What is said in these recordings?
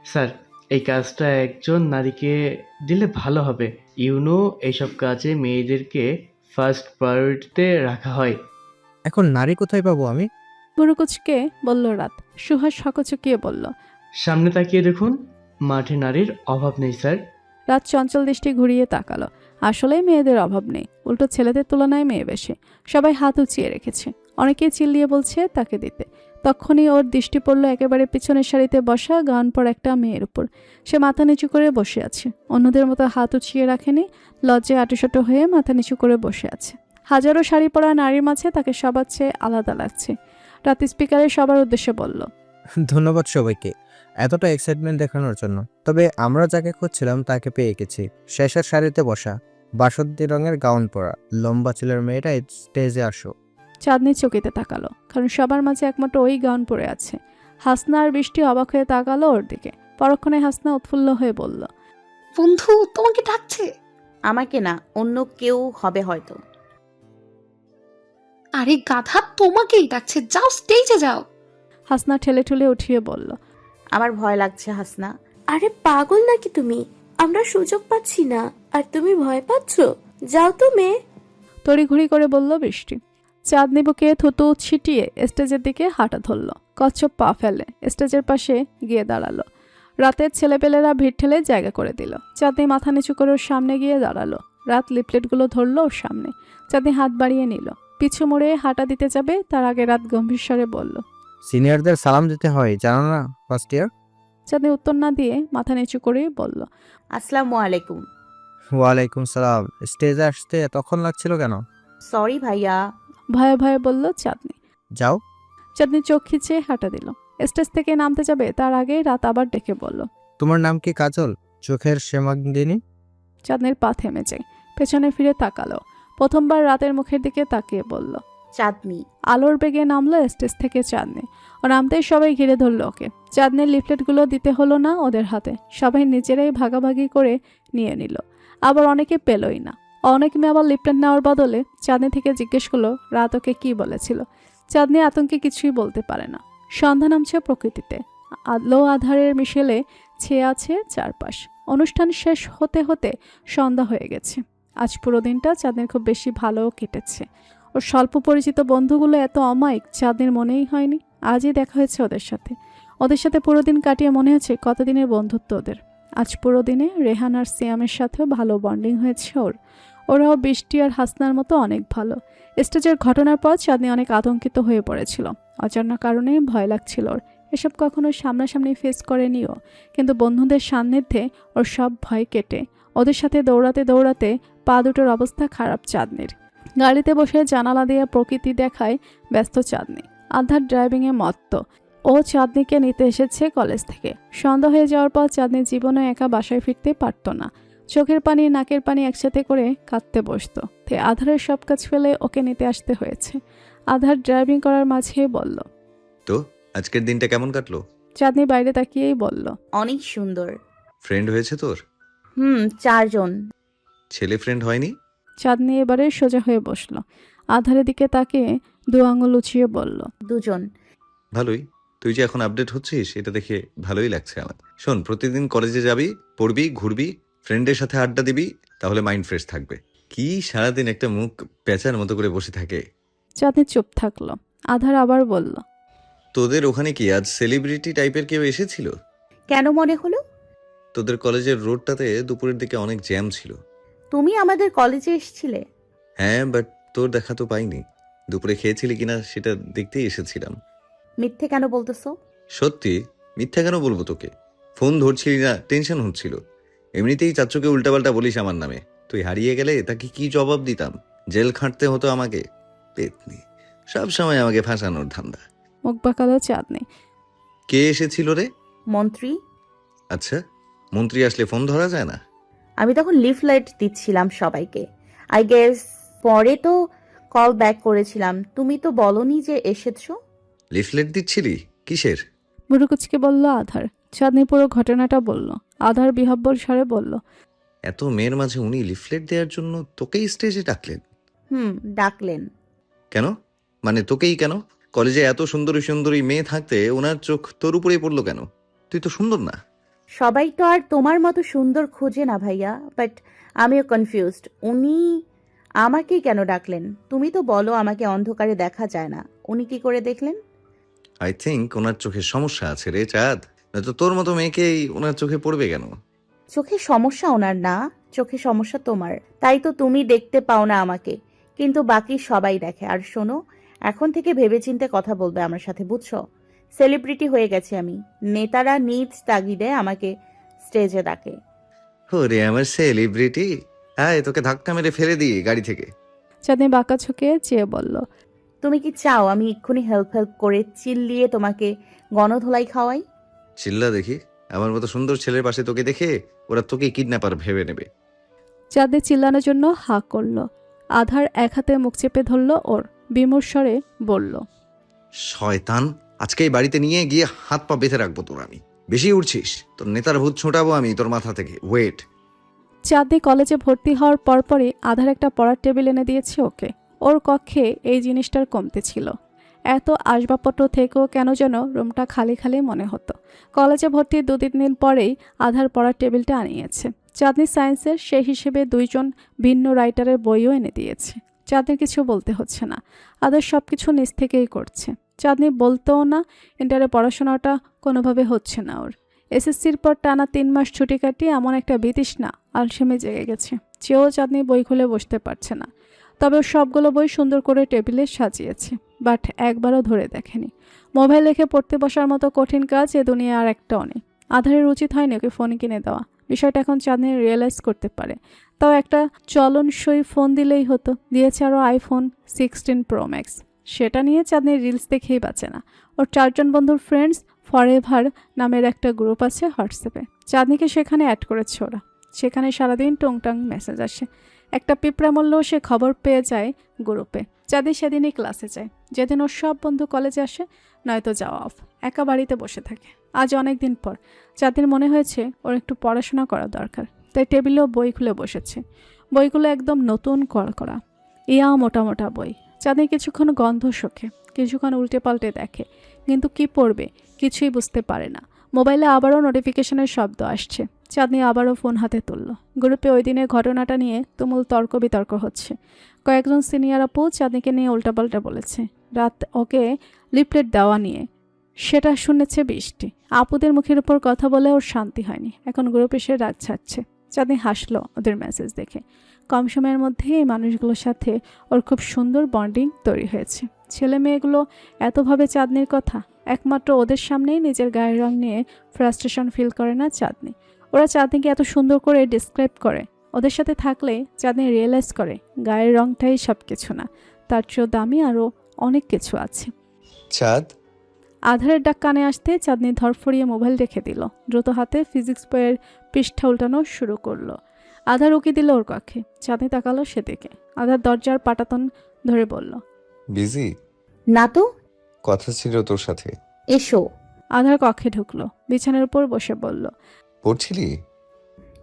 Sir, এই কাজটা একজন নারীকে দিলে ভালো হবে। এইসব কাজে মেয়েদেরকে ফার্স্ট প্রায়োরিটিতে রাখা হয়। এখন নারী কোথায় পাবো আমি? বুড়োকুচকে বলল রাত। সুহাস হকচকিয়ে বলল। সামনে তাকিয়ে দেখুন, মাঠে নারীর অভাব নেই স্যার। রাত চঞ্চল দৃষ্টি ঘুরিয়ে তাকালো। আসলেই মেয়েদের অভাব নেই, উল্টো ছেলেদের তুলনায় মেয়ে বেশি। সবাই হাত উঁচিয়ে রেখেছে, অনেকেই চিল্লিয়ে বলছে তাকে দিতে। তখনই ওর দৃষ্টি পড়ল একেবারে পিছনের সারিতে বসা গাউন পরা একটা মেয়ের উপর। সে মাথা নিচু করে বসে আছে, অন্যদের মতো হাত উঁচিয়ে রাখেনি, লজ্জায় আঁটুসাঁটু হয়ে মাথা নিচু করে বসে আছে। হাজারো শাড়ি পরা নারীর মাঝে তাকে সবার চেয়ে আলাদা লাগছে। রাত স্পিকারে সবার উদ্দেশ্যে বলল। ধন্যবাদ সবাইকে এতটা এক্সাইটমেন্ট দেখানোর জন্য। তবে আমরা যাকে খুঁজছিলাম তাকে পেয়ে গেছি। শেষের সারিতে বসা, বাসন্তী রঙের গাউন পরা, লম্বা চুলের মেয়েটা স্টেজে আসো। চাঁদনি চকিতে তাকালো, কারণ সবার মাঝে একমাত্র ওই গাউন পরে আছে। হাসনা আর বৃষ্টি অবাক হয়ে তাকালো ওর দিকে। পরক্ষণে হাসনা উৎফুল্ল হয়ে বলল। বন্ধু তোমাকে ডাকছে। আমাকে না, অন্য কেউ হবে হয়তো। আরে গাধা, তোমাকেই ডাকছে, যাও স্টেজে যাও। হাসনা ঠেলে ঠেলে উঠিয়ে বলল। আমার ভয় লাগছে হাসনা। আরে পাগল নাকি তুমি? আমরা সুযোগ পাচ্ছি না আর তুমি ভয় পাচ্ছ? যাও তো মেয়ে। তড়িঘড়ি করে বলল বৃষ্টি। চাঁদনি বুকে থুতু ছিটিয়ে স্টেজের দিকে হাঁটা ধরল, কচ্ছপ পা ফেলে স্টেজের পাশে গিয়ে দাঁড়ালো। রাতের ছেলেপেলেরা ভিড় ঠেলে জায়গা করে দিল। চাঁদনি মাথা নিচু করে ওর সামনে গিয়ে দাঁড়ালো। রাত লিফলেটগুলো ধরলো ওর সামনে। চাঁদনি হাত বাড়িয়ে নিল, পিছু মুড়ে হাঁটা দিতে যাবে, তার আগে রাত গম্ভীর স্বরে বলল। সিনিয়রদের সালাম দিতে হয়, জানো না ফার্স্ট ইয়ার? চাঁদনি উত্তর না দিয়ে মাথা নিচু করেই বলল। আসসালামু আলাইকুম। ওয়ালাইকুম সালাম। স্টেজে আসতে তখন লাগছিল কেন? সরি ভাইয়া। ভয়ে ভয়ে বলল চাঁদনি। যাও। চাঁদনি চোখ খিচে হাঁটা দিল। স্টেজ থেকে নামতে যাবে, তার আগেই রাত আবার ডেকে বলল। তোমার নাম কি কাজল? চোখের শ্যামাঙ্গিনী? চাঁদনির পা থেমে যায়, পেছনে ফিরে তাকালো। প্রথমবার রাতের মুখের দিকে তাকিয়ে বলল। চাঁদনি। আলোর বেগে নামলো স্টেজ থেকে চাঁদনি। ও নামতেই সবাই ঘিরে ধরলো ওকে। চাঁদনির লিফলেটগুলো দিতে হলো না ওদের হাতে, সবাই নিজেরাই ভাগাভাগি করে নিয়ে নিল। আবার অনেকে পেলই না। অনেক মেয়ে আবার লিফলেট নেওয়ার বদলে চাঁদনি থেকে জিজ্ঞেস করলো রাত ওকে কি বলেছিল। চাঁদনি আতঙ্কে কিছুই বলতে পারে না। সন্ধ্যা নামছে প্রকৃতিতে, আলো আধারের মিশেলে ছেয়ে আছে চারপাশ। অনুষ্ঠান শেষ হতে হতে সন্ধ্যা হয়ে গেছে। আজ পুরো দিনটা চাঁদনির খুব বেশি ভালো কেটেছে। ওর স্বল্প পরিচিত বন্ধুগুলো এত অমায়িক চাঁদনির মনেই হয়নি। আজই দেখা হয়েছে ওদের সাথে পুরো দিন কাটিয়ে মনে হচ্ছে কতদিনের বন্ধুত্ব ওদের। আজ পুরো দিনে রেহান আর সিয়ামের সাথেও ভালো বন্ডিং হয়েছে ওর। ওরাও বৃষ্টি আর হাসনার মতো অনেক ভালো। স্টেজের ঘটনার পর চাঁদনি অনেক আতঙ্কিত হয়ে পড়েছিল। অজানা কারণে ভয় লাগছিল ওর। এসব কখনো সামনাসামনি ফেস করেনিও, কিন্তু বন্ধুদের সান্নিধ্যে ওর সব ভয় কেটে ওদের সাথে দৌড়াতে দৌড়াতে পা দুটোর অবস্থা খারাপ চাঁদনির। গাড়িতে বসে জানালা দিয়ে প্রকৃতি দেখায় ব্যস্ত চাঁদনি। আধার ড্রাইভিংয়ে মত্ত। ও চাঁদনিকে নিতে এসেছে কলেজ থেকে। সন্ধ্যা হয়ে যাওয়ার পর চাঁদনি জীবনে একা বাসায় ফিরতে পারত না। চোখের পানি নাকের পানি একসাথে করে কাঁদতে বসতো। তাই আধারের সব কাজ ফেলে ওকে নিতে আসতে হয়েছে। আধার ড্রাইভিং করার মাঝেই বলল। তো আজকের দিনটা কেমন কাটলো? চাঁদনি বাইরে তাকিয়েই বলল। অনেক সুন্দর। ফ্রেন্ড হয়েছে তোর? 4 জন। ছেলে ফ্রেন্ড হয়নি? চাঁদনি এবারে সোজা হয়ে বসলো। আধারের দিকে তাকিয়ে 2 আঙুল উঁচিয়ে বলল। 2 জন। ভালোই। তুই যে এখন আপডেট হচ্ছিস এটা দেখে ভালোই লাগছে আমার। শোন, প্রতিদিন কলেজে যাবি, পড়বি, ঘুরবি, ফ্রেন্ডের সাথে আড্ডা দিবি, তাহলে মাইন্ড ফ্রেশ থাকবে। কি সারাদিন একটা মুখ পেঁচার মতো করে বসে থাকে। চাঁদনি চুপ থাকলো। আধার আবার বলল। তোদের ওখানে কি আজ সেলিব্রিটি টাইপের কেউ এসেছিল? কেন মনে হলো? তোদের কলেজের রোডটাতে দুপুরের দিকে অনেক জ্যাম ছিল। তুমি আমাদের কলেজে এসেছিলে? হ্যাঁ, বাট তোর দেখা তো পাইনি। দুপুরে খেয়েছিলি কিনা সেটা দেখতেই এসেছিলাম। মিথ্যে কেন বলতেছো? সত্যি। মিথ্যা কেন বলবো তোকে? ফোন ধরছিলি না, টেনশন হচ্ছিল। এমনিতেই চাচ্চুকে উল্টাপাল্টা বলিস আমার নামে। তুই হারিয়ে গেলে তাকে কি জবাব দিতাম? জেল খাটতে হতো আমাকে। পেতনি, সব সময় আমাকে ফাঁসানোর ধান্দা। মুখ বাঁকালো চাঁদনি। কে এসেছিল রে? মন্ত্রী। আচ্ছা, মন্ত্রী আসলে ফোন ধরা যায় না? আমি তখন লিফলেট দিচ্ছিলাম সবাইকে। আই গেস পরে তো কল ব্যাক করেছিলাম। তুমি তো বলনি যে এসেছো। লিফলেট দিচ্ছিলি? কিসের? বুড়ুকুচকে বলল আধার। চাঁদনি পুরো ঘটনাটা বলল। আধার বিহব্বল স্বরে বলল। এত মেয়ের মাঝে উনি লিফলেট দেওয়ার জন্য তোকেই স্টেজে ডাকলেন? ডাকলেন। কেন? মানে তোকেই কেন? কলেজে এত সুন্দরী সুন্দরী মেয়ে থাকতে ওনার চোখ তোর উপরেই পড়লো কেন? তুই তো সুন্দর না। সবাই তো আর তোমার মতো সুন্দর খোঁজে না ভাইয়া, বাট আমিও কনফিউজড। উনি আমাকেই কেন ডাকলেন? তুমি তো বলো আমাকে অন্ধকারে দেখা যায় না, উনি কি করে দেখলেন? আই থিঙ্ক ওনার চোখের সমস্যা আছে রে চাঁদ, নয়তো তোর মতো মেয়েকেই ওনার চোখে পড়বে কেন? চোখে সমস্যা ওনার না, চোখে সমস্যা তোমার, তাই তো তুমি দেখতে পাও না আমাকে, কিন্তু বাকি সবাই দেখে। আর শোনো, এখন থেকে ভেবেচিন্তে কথা বলবে আমার সাথে, বুঝছো? সেলিব্রিটি হয়ে গেছি আমি, নেতারা নিজ তাগিদে আমাকে স্টেজে ডাকে। ওরে আমার সেলিব্রিটি, হ্যাঁ তোকে ধাক্কা মেরে ফেলে দিই গাড়ি থেকে। চাঁদনি বাঁকা চোখে চেয়ে বলল, তুমি কি চাও আমি এক্ষুনি হেল্প করে চিল্লিয়ে তোমাকে গণধোলাই খাওয়াই? চিল্লা দেখি, আমার মতো সুন্দর ছেলের পাশে তোকে দেখে ওরা তোকে কিডন্যাপার ভেবে নেবে। চাঁদনি চিল্লানোর জন্য হাঁ করল। আধার এক হাতে মুখ চেপে ধরল ওর, বিমূঢ় স্বরে বলল, শয়তান, আজকেই বাড়িতে নিয়ে গিয়ে হাত পা বেঁধে রাখবো তোর আমি। বেশি উঠছিস, তোর নেতার ভূত ছোটাবো আমি তোর মাথা থেকে। ওয়েট। চাঁদনি কলেজে ভর্তি হওয়ার পরপরই আধার একটা পড়ার টেবিল এনে দিয়েছে ওকে। ওর কক্ষে এই জিনিসটার কমতি ছিল। এত আসবাবপত্র থেকেও কেন যেন রুমটা খালি খালি মনে হতো। কলেজে ভর্তির 2-3 দিন পরেই আধার পড়ার টেবিলটা আনিয়েছে। চাঁদনি সায়েন্সের সেই হিসেবে 2জন ভিন্ন রাইটারের বইও এনে দিয়েছে। চাঁদনির কিছু বলতে হচ্ছে না, আধার সব কিছু নিজ থেকেই করছে। চাঁদনি বলতেও না, ইন্টারে পড়াশোনাটা কোনোভাবে হচ্ছে না ওর। এসএসসির পর টানা 3 মাস ছুটি কাটিয়ে এমন একটা বিতৃষ্ণা আলসেমে জেগে গেছে, চেয়েও চাঁদনি বই খুলে বসতে পারছে না। তবে ও সবগুলো বই সুন্দর করে টেবিলে সাজিয়েছে, বাট একবারও ধরে দেখেনি। মোবাইল রেখে পড়তে বসার মতো কঠিন কাজ এ দুনিয়া আর একটাও নেই। আধারের উচিত হয়নি ওকে ফোন কিনে দেওয়া। বিষয়টা এখন চাঁদনি রিয়েলাইজ করতে পারে। তাও একটা চলনসই ফোন দিলেই হতো। দিয়েছে আরও আইফোন 16 প্রো ম্যাক্স। সেটা নিয়ে চাঁদনি রিলস দেখেই বাঁচে না। ওর 4 জন বন্ধুর ফ্রেন্ডস ফরএভার নামের একটা গ্রুপ আছে হোয়াটসঅ্যাপে। চাঁদনিকে সেখানে অ্যাড করেছে ওরা। সেখানে সারাদিন টুংটাং মেসেজ আসে। একটা পিঁপড়া মূল্যও সে খবর পেয়ে যায় গ্রুপে। চাঁদনি সেদিনই ক্লাসে যায়, যেদিন ওর সব বন্ধু কলেজে আসে, নয়তো যাওয়া অফ। একা বাড়িতে বসে থাকে। আজ অনেক দিন পর চাঁদনির মনে হয়েছে ওর একটু পড়াশোনা করা দরকার। তাই টেবিলেও বই খুলে বসেছে। বইগুলো একদম নতুন করা, ইয়া মোটা মোটা বই। চাঁদনি কিছুক্ষণ গন্ধ শোকে, কিছুক্ষণ উল্টে পাল্টে দেখে, কিন্তু কি পড়বে কিছুই বুঝতে পারে না। মোবাইলে আবারও নোটিফিকেশনের শব্দ আসছে। চাঁদনি আবারও ফোন হাতে তুলল। গ্রুপে ওই দিনের ঘটনাটা নিয়ে তুমুল তর্ক বিতর্ক হচ্ছে। কয়েকজন সিনিয়র আপু চাঁদনিকে নিয়ে উল্টাপাল্টা বলেছে। রাত ওকে লিফলেট দেওয়া নিয়ে সেটা শুনেছে বৃষ্টি। আপুদের মুখের উপর কথা বলে ওর শান্তি হয়নি। এখন গ্রুপে সে রাগ ছাড়ছে। চাঁদনি হাসলো ওদের মেসেজ দেখে। কম সময়ের মধ্যে এই মানুষগুলোর সাথে ওর খুব সুন্দর বন্ডিং তৈরি হয়েছে। ছেলে মেয়েগুলো এতভাবে চাঁদনির কথা, একমাত্র ওদের সামনেই নিজের গায়ের রং নিয়ে ফ্রাস্ট্রেশন ফিল করে না চাঁদনি। ওরা চাঁদনিকে এত সুন্দর করে ডিসক্রাইব করে। ওদের সাথে থাকলে চাঁদনি রিয়েলাইজ করে গায়ের রংটাই সব কিছু না, তার চেয়েও দামি আরও অনেক কিছু আছে। চাঁদ, আধারের ডাক কানে আসতে চাঁদনি ধরফড়িয়ে মোবাইল রেখে দিল। দ্রুত হাতে ফিজিক্স বইয়ের পৃষ্ঠা উল্টানো শুরু করলো। আধার উকি দিল ওর কক্ষে। চাঁদনি তাকালো সেদিকে। আধার দরজার পাটাতন ধরে বলল, বিজি? না তো। কথা ছিল তোর সাথে। এসো। আধার কক্ষে ঢুকলো, বিছানার উপর বসে বলল, পড়ছিলি?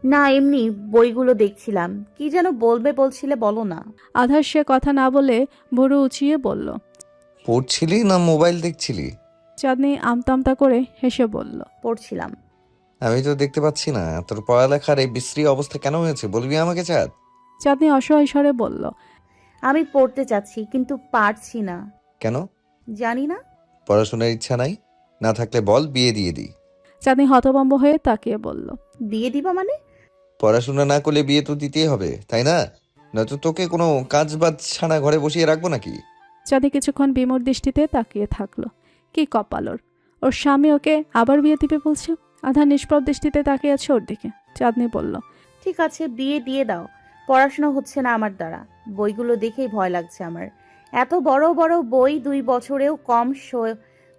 না, এমনি বইগুলো দেখছিলাম। কি যেন বলবে বলছিলে, বলো না। আধার সে কথা না বলে ভুরু উঁচিয়ে বলল। পড়ছিলি না মোবাইল দেখছিলি? চাঁদনি আমতা করে হেসে বলল, পড়ছিলাম। আমি তো দেখতে পাচ্ছি না তোর পড়ালেখার এই বিশ্রী অবস্থা কেন হয়েছে, বলবি আমাকে চাঁদ? চাঁদনি অসহায় স্বরে বলল, আমি পড়তে চাচ্ছি কিন্তু পারছি না। কেন? জানি না। পড়াশোনার ইচ্ছা নাই? না থাকলে বল, বিয়ে দিয়ে দিই। চাঁদনি হতভম্ব হয়ে তাকিয়ে বলল, দিয়ে দিবা মানে? পড়াশোনা না করলে বিয়ে তো দিতেই হবে, তাই না? নয়তো তোকে কোনো কাজ বাজ ছাড়া ঘরে বসিয়ে রাখবো নাকি? চাঁদনি কিছুক্ষণ বিমূঢ় দৃষ্টিতে তাকিয়ে থাকলো। কি কপাল ওর, ওর স্বামী ওকে আবার বিয়ে দিবে বলছে। আধার নিষ্প্রভ দৃষ্টিতে তাকিয়ে আছে ওর দিকে। চাঁদনি বলল, ঠিক আছে, বিয়ে দিয়ে দাও। পড়াশোনা হচ্ছে না আমার দ্বারা। বইগুলো দেখেই ভয় লাগছে আমার। এত বড় বড় বই 2 বছরেও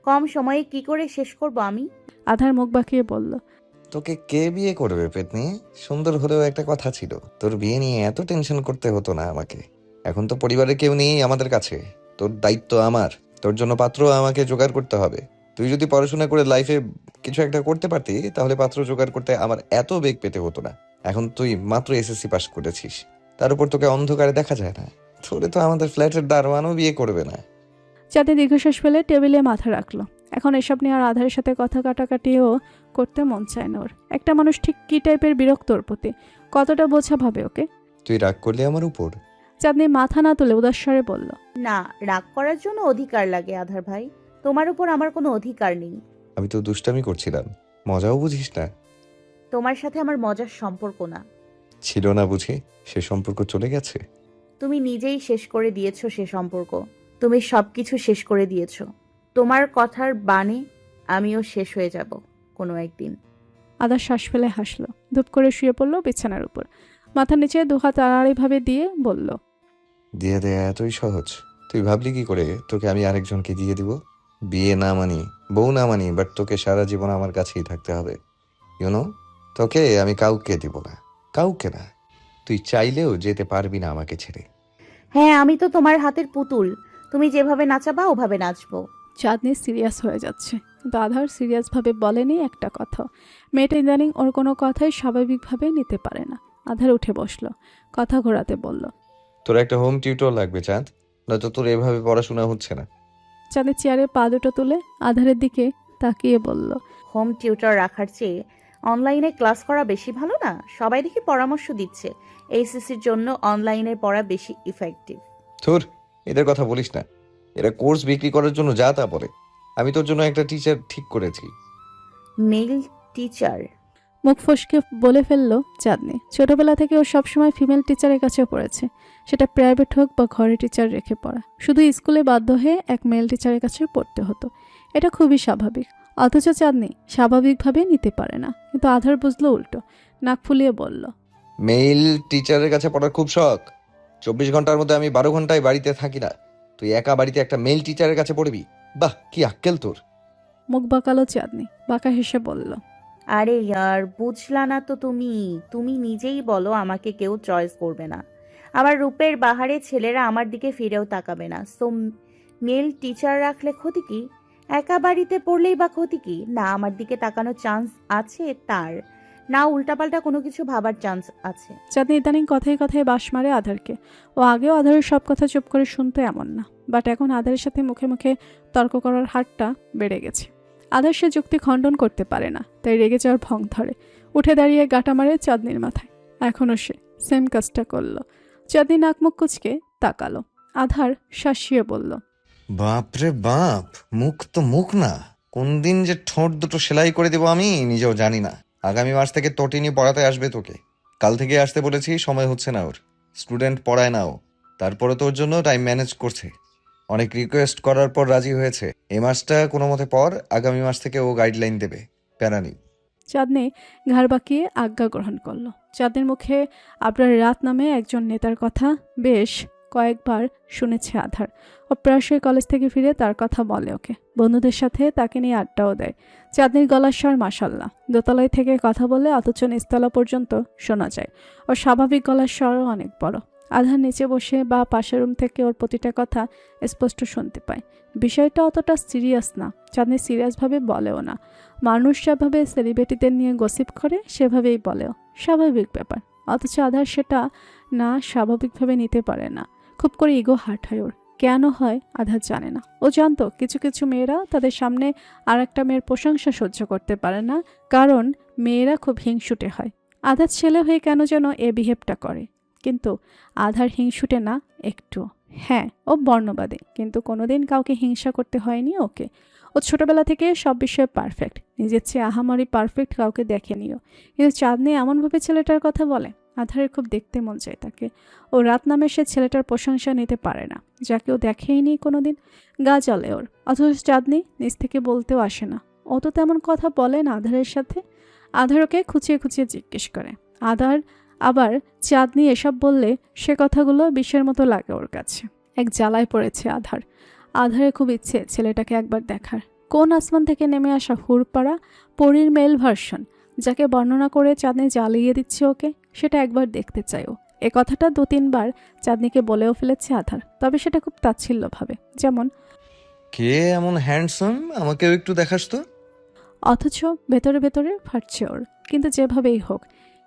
কম সময়ে কি করে শেষ করব আমি? আধার মুখ বাঁকিয়ে বলল, তোকে কে বিয়ে করবে পেতনি? সুন্দর হলেও একটা কথা ছিল, তোর বিয়ে নিয়ে এত টেনশন করতে হতো না আমাকে। এখন তো পরিবারের কেউ নেই আমাদের কাছে, তোর দায়িত্ব আমার। তোর জন্য পাত্র আমাকে জোগাড় করতে হবে। তুই যদি পড়াশোনা করে লাইফে কিছু একটা করতে পারতি, তাহলে পাত্র জোগাড় করতে আমার এত বেগ পেতে হতো না। এখন তুই মাত্র এসএসসি পাস করেছিস, তার উপর তোকে অন্ধকারে দেখা যায় না। তোরে তো আমাদের ফ্ল্যাটের দারোয়ানও বিয়ে করবে না। চাঁদনি দীর্ঘশ্বাস ফেলে টেবিলে মাথা রাখলো। এখন এসব নিয়ে আর আধারের সাথে কথা কাটাকাটিও করতে মন চায় না ওর। একটা মানুষ ঠিক কী টাইপের বিরক্ত ওর প্রতি, কতটা বোঝা ভাবে ওকে। তুই রাগ করলি আমার উপর? চাঁদনি মাথা না তুলে উদাস্বরে বলল, না, রাগ করার জন্য অধিকার লাগে আধার ভাই, তোমার উপর আমার কোনো অধিকার নেই। আমি তো দুষ্টামি করছিলাম, মজাও বুঝিস না? তোমার সাথে আমার মজার সম্পর্ক না। ছিল না বুঝি? সে সম্পর্ক চলে গেছে। তুমি নিজেই শেষ করে দিয়েছো সে সম্পর্ক, তুমি সবকিছু শেষ করে দিয়েছো। তোমার কথার বাণে আমিও শেষ হয়ে যাব কোনো একদিন। আধার শ্বাস ফেলে হাসলো, ধূপ করে শুয়ে পড়লো বিছানার উপর, মাথার নিচে দুহাত আড়াআড়িভাবে দিয়ে বলল, দিয়ে দেয়া এতই সহজ? তুই ভাবলি কি করে তোকে আমি আরেকজনকে দিয়ে দিব? বিয়ে না মানি, বউ না মানি, বাট তোকে সারা জীবন আমার কাছেই থাকতে হবে। ইউনো, তোকে আমি কাউকে দিব না, কাউকে না। তুই চাইলেও যেতে পারবি না আমাকে ছেড়ে। হ্যাঁ, আমি তো তোমার হাতের পুতুল, তুমি যেভাবে নাচাবা ওভাবে নাচবো। চাঁদনি সিরিয়াস হয়ে যাচ্ছে, কিন্তু আধার সিরিয়াসভাবে বলেনি একটা কথা। মেয়েটা ইদানিং ওর কোনো কথাই স্বাভাবিকভাবে নিতে পারে না। আধার উঠে বসলো, কথা ঘোরাতে বলল, তোর একটা হোম টিউটর লাগবে চাঁদ, নয়তো তোর এভাবে পড়াশোনা হচ্ছে না। চাঁদের চেয়ারে পা দুটো তুলে আধারের দিকে তাকিয়ে বলল, হোম টিউটর রাখার চেয়ে অনলাইনে ক্লাস করা বেশি ভালো না? সবাই দেখি পরামর্শ দিচ্ছে এইচএসসির জন্য অনলাইনে পড়া বেশি ইফেক্টিভ। তোর এদের কথা বলিস না, এরা কোর্স বিক্রি করার জন্য যা তা বলে। আমি তোর জন্য একটা টিচার ঠিক করেছি। Mail teacher? মুখ ফসকে বলে ফেললো চাঁদনি। ছোটবেলা থেকে ও সবসময় ফিমেল টিচারের কাছে পড়েছে, সেটা প্রাইভেট হোক বা ঘরে টিচার রেখে পড়া। শুধু স্কুলে বাধ্য হয়ে এক মেল টিচারের কাছে পড়তে হতো, এটা খুবই স্বাভাবিক। অথচ চাঁদনি স্বাভাবিকভাবে নিতে পারে না। কিন্তু আধার বুঝলো উল্টো, নাক ফুলিয়ে বলল, মেইল টিচারের কাছে পড়ার খুব শখ। 24 ঘন্টার মধ্যে আমি 12 ঘন্টায় বাড়িতে থাকি না, তুই একা বাড়িতে একটা মেইল টিচারের কাছে পড়বি? বাহ, কি আক্কেল তোর! মুখ বাঁকালো চাঁদনি, বাঁকা হেসে বলল, আরে ইয়ার, বুঝলা না তো তুমি নিজেই বলো আমাকে কেউ চয়েস করবে না, আমার রূপের বাহারে ছেলেরা আমার দিকে ফিরেও তাকাবে না। সো মেল টিচার রাখলে ক্ষতি কি? একা বাড়িতে পড়লেই বা ক্ষতি কি? না আমার দিকে তাকানোর চান্স আছে তার, না উল্টাপাল্টা কোনো কিছু ভাবার চান্স আছে। চাঁদনি ইদানিং কথায় কথায় বাঁশ মারে আধারকে। ও আগেও আধারের সব কথা চুপ করে শুনতো এমন না, বাট এখন আধারের সাথে মুখে মুখে তর্ক করার হারটা বেড়ে গেছে। আধার সে যুক্তি খণ্ডন করতে পারে না, তাই রেগে যাওয়ার ভং ধরে। উঠে দাঁড়িয়ে গাঁটা মারে চাঁদনির মাথায়। এখনও সে সেম কাজটা করলো। চাঁদনি নাক মুখ কুচকে তাকালো। আধার শাসিয়ে বলল, বাপরে বাপ, মুখ তো মুখ না, কোন দিন যে ঠোঁট দুটো সেলাই করে দেবো আমি নিজেও জানি না। আগামী মাস থেকে তটিনি পড়াতে আসবে তোকে। কাল থেকে আসতে বলেছি, সময় হচ্ছে না ওর, স্টুডেন্ট পড়ায় না ও। তারপরে তোর জন্য টাইম ম্যানেজ করছে, অনেক রিকোয়েস্ট করার পর রাজি হয়েছে। এই মাসটা কোনো মতে পর, আগামী মাস থেকে ও গাইডলাইন দেবে, প্যারা নেই। চাঁদনি ঘাড় বাঁকিয়ে আজ্ঞা গ্রহণ করলো। চাঁদনির মুখে আবরার রাত নামে একজন নেতার কথা বেশ কয়েকবার শুনেছে আধার। ও প্রায়শই কলেজ থেকে ফিরে তার কথা বলে ওকে, বন্ধুদের সাথে তাকে নিয়ে আড্ডাও দেয়। চাঁদনির গলার স্বর মাশাল্লাহ, দোতলায় থেকে কথা বলে অথচ নিচতলা পর্যন্ত শোনা যায়। ওর স্বাভাবিক গলার স্বরও অনেক বড়। আধার নিচে বসে বা পাশের রুম থেকে ওর প্রতিটা কথা স্পষ্ট শুনতে পায়। বিষয়টা অতটা সিরিয়াস না, চাঁদনি সিরিয়াসভাবে বলেও না। মানুষ যেভাবে সেলিব্রিটিদের নিয়ে গসিপ করে সেভাবেই বলেও, স্বাভাবিক ব্যাপার। অথচ আধার সেটা না স্বাভাবিকভাবে নিতে পারে না, খুব করে ইগো হার্ট হয় ওর। কেন হয় আধার জানে না। ও জানতো কিছু কিছু মেয়েরা তাদের সামনে আর একটা মেয়ের প্রশংসা সহ্য করতে পারে না, কারণ মেয়েরা খুব হিংসুটে হয়। আধার ছেলে হয়ে কেন যেন এ বিহেভটা করে, কিন্তু আধার হিংসুটে না একটু। হ্যাঁ, ও বর্ণবাদী, কিন্তু কোনোদিন কাউকে হিংসা করতে হয়নি ওকে। ও ছোটবেলা থেকে সব বিষয়ে পারফেক্ট, নিজের চেয়ে আহামরি পারফেক্ট কাউকে দেখেনিও। কিন্তু চাঁদনি এমনভাবে ছেলেটার কথা বলে, আধারের খুব দেখতে মন চায় তাকে। ও রাত নামে সে ছেলেটার প্রশংসা নিতে পারে না, যাকে ও দেখেইনি কোনোদিন। গা জ্বলে ওর, অথচ চাঁদনি নিজ থেকে বলতেও আসে না। ও তো তেমন কথা বলে না আধারের সাথে। আধার ওকে খুঁচিয়ে খুঁচিয়ে জিজ্ঞেস করে। আধার আবার চাঁদনি এসব বললে সে কথাগুলো বিষের মতো লাগে ওর কাছে। এক জ্বালায় পড়েছে আধার। আধারের খুব ইচ্ছে ছেলেটাকে একবার দেখার। কোন আসমান থেকে নেমে আসা হুড়পাড়া পরীর মেল ভার্সন, যাকে বর্ণনা করে চাঁদনি জ্বালিয়ে দিচ্ছে ওকে, সেটা একবার দেখতে চাই ও। এ কথাটা 2-3 বার চাঁদনিকে বলেও ফেলেছে আধার, তবে সেটা খুব তাচ্ছিল্যভাবে, যেমন, কে এমন হ্যান্ডসাম, আমাকেও একটু দেখাস তো। অথচ ভেতরে ভেতরে ফাটছে ওর। কিন্তু যেভাবেই হোক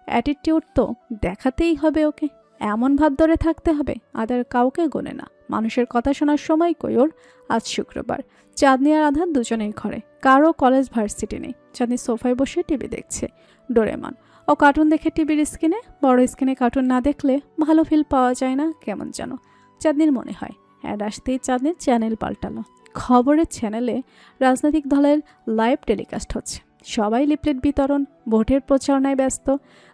অ্যাটিটিউড তো দেখাতেই হবে ওকে, এমন ভাব ধরে থাকতে হবে আদার কাউকে গোনে না। মানুষের কথা শোনার সময় কই ওর। আজ শুক্রবার, চাঁদনি আর আধার দুজনেই ঘরে, কারো কলেজ ভার্সিটি নেই। চাঁদনি সোফায় বসে টিভি দেখছে, ডোরেমন। ও কার্টুন দেখে টিভির স্ক্রিনে। বড় স্ক্রিনে কার্টুন না দেখলে ভালো ফিল পাওয়া যায় না, কেমন যেন চাঁদনির মনে হয়। অ্যাড আসতেই চাঁদনির চ্যানেল পাল্টালো। খবরের চ্যানেলে রাজনৈতিক দলের লাইভ টেলিকাস্ট হচ্ছে, সবাই লিফলেট বিতরণ, ভোটের প্রচারণায় ব্যস্ত।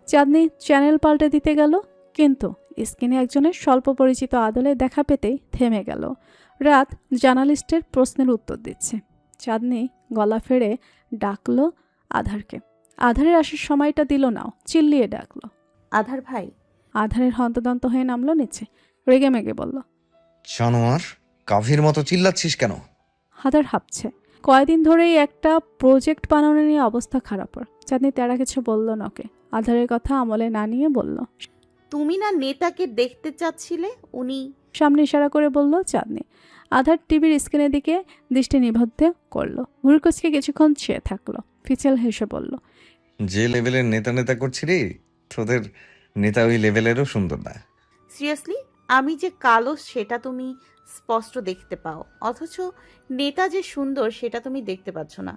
চাঁদনি চ্যানেল পাল্টে দিতে গেল, কিন্তু স্ক্রিনে একজনের স্বল্প পরিচিত আদলে দেখা পেতেই থেমে গেল। রাত জার্নালিস্টের প্রশ্নের উত্তর দিচ্ছে। চাঁদনি গলা ফেড়ে ডাকলো আধারকে। আধারের আসার সময়টা দিল নাও, চিল্লিয়ে ডাকলো। আধার ভাই। আধারের হন্তদন্ত হয়ে নামলো নিচে, রেগে মেগে বলল, জানোয়ার, কাফির মতো চিল্লাচ্ছিস কেন? আধার হাঁপছে। কয়দিন ধরেই একটা প্রজেক্ট বানানো নিয়ে অবস্থা খারাপ ওর। চাঁদনি তেরা কিছু বলল না ওকে। আধারের কথা আমলে না নিয়ে বলল, তুমি না নেতাকে দেখতে চাচ্ছিলে? উনি সামনে ইশারা করে বলল চাঁদনি। আধার টিভির স্ক্রিনের দিকে দৃষ্টি নিবদ্ধ করলো, ভুরকুচকে কিছুক্ষণ চেয়ে থাকলো, ফিচেল হেসে বলল, যে লেভেলের নেতা নেতা করছিলি, তোদের নেতা ওই লেভেলেরও সুন্দর না। সিরিয়াসলি? আমি যে কালো সেটা তুমি স্পষ্ট দেখতে পাও, অথচ নেতা যে সুন্দর সেটা তুমি দেখতে পাচ্ছ না।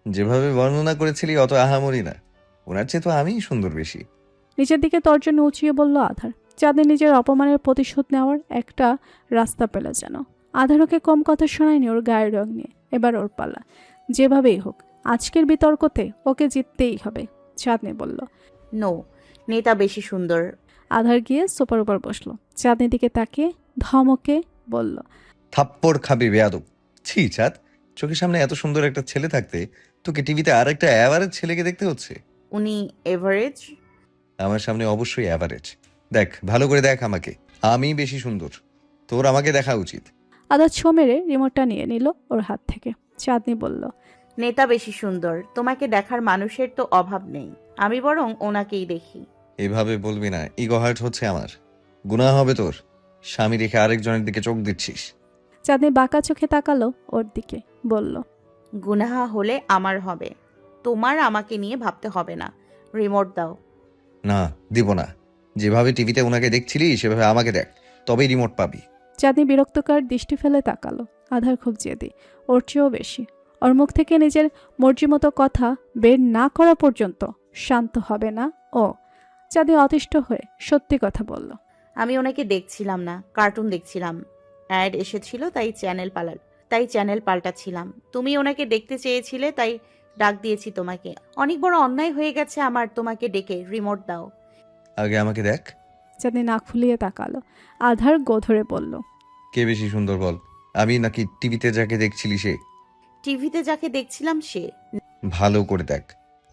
যেভাবে বর্ণনা করেছিলি অত আহামরি না, ওনার চেয়ে তো আমিই সুন্দর বেশি। নিচের দিকে তর্জনী উঁচিয়ে বলল আধার। চাঁদনি নিজের অপমানের প্রতিশোধ নেওয়ার একটা রাস্তা পেল যেন। আধার ওকে কম কথা শোনায়নি ওর গায়ের রং নিয়ে। এবার ওর পালা, যেভাবেই হোক আজকের বিতর্কতে ওকে জিততেই হবে। চাঁদনি বলল। নো, নেতা বেশি সুন্দর। আধার গিয়ে সোফার উপর বসলো, চাঁদনির দিকে তাকিয়ে ধমকে বলল, থাপ্পড় খাবি বেয়াদব। ছি চাঁদ, চোখের সামনে এত সুন্দর একটা ছেলে থাকতে তোকে টিভিতে আর একটা অ্যাভারেজ ছেলেকে দেখতে হচ্ছে। উনি এভারেজ? আমার সামনে অবশ্যই অ্যাভারেজ। দেখ, ভালো করে দেখ আমাকে, আমি বেশি সুন্দর, তোর আমাকে দেখা উচিত। আধার ছো মেরে রিমোটটা নিয়ে নিল ওর হাত থেকে। চাঁদনি বলল, নেতা বেশি সুন্দর, তোমাকে দেখার মানুষের তো অভাব নেই। আমি বরং ওনাকেই দেখি। এভাবে বলবি না, ইগো হার্ট হচ্ছে আমার। গুনাহ হবে তোর, স্বামী রেখে আরেকজনের দিকে চোখ দিচ্ছিস। চাঁদনি বাঁকা চোখে তাকালো ওর দিকে, বলল, গুনাহা হলে আমার হবে, তোমার আমাকে নিয়ে ভাবতে হবে না। রিমোট দাও। না, দিব না। যেভাবে টিভিতে ওনাকে দেখছিলি সেভাবে আমাকে দেখ, তবেই রিমোট পাবি। চাঁদনি বিরক্তকর দৃষ্টি ফেলে তাকালো। আধার খুব জেদি, ওর চেয়েও বেশি। ওর মুখ থেকে নিজের মর্জি মতো কথা বের না করা পর্যন্ত শান্ত হবে না ও। চাঁদনি অতিষ্ঠ হয়ে সত্যি কথা বলল, আমি ওনাকে দেখছিলাম না, কার্টুন দেখছিলাম। অ্যাড এসেছিল তাই চ্যানেল পাল্টাচ্ছিলাম। তুমি ওনাকে দেখতে চেয়েছিলে তাই ডাক দিয়েছি তোমাকে। অনেক বড় অন্যায় হয়ে গেছে আমার তোমাকে ডেকে। রিমোট দাও। আগে আমাকে দেখ। চাঁদনি নাক ফুলিয়ে তাকালো। আধার গোধরে বলল, কে বেশি সুন্দর বল, আমি নাকি টিভিতে যাকে দেখছিলি সে? টিভিতে যাকে দেখছিলাম সে। ভালো করে দেখ,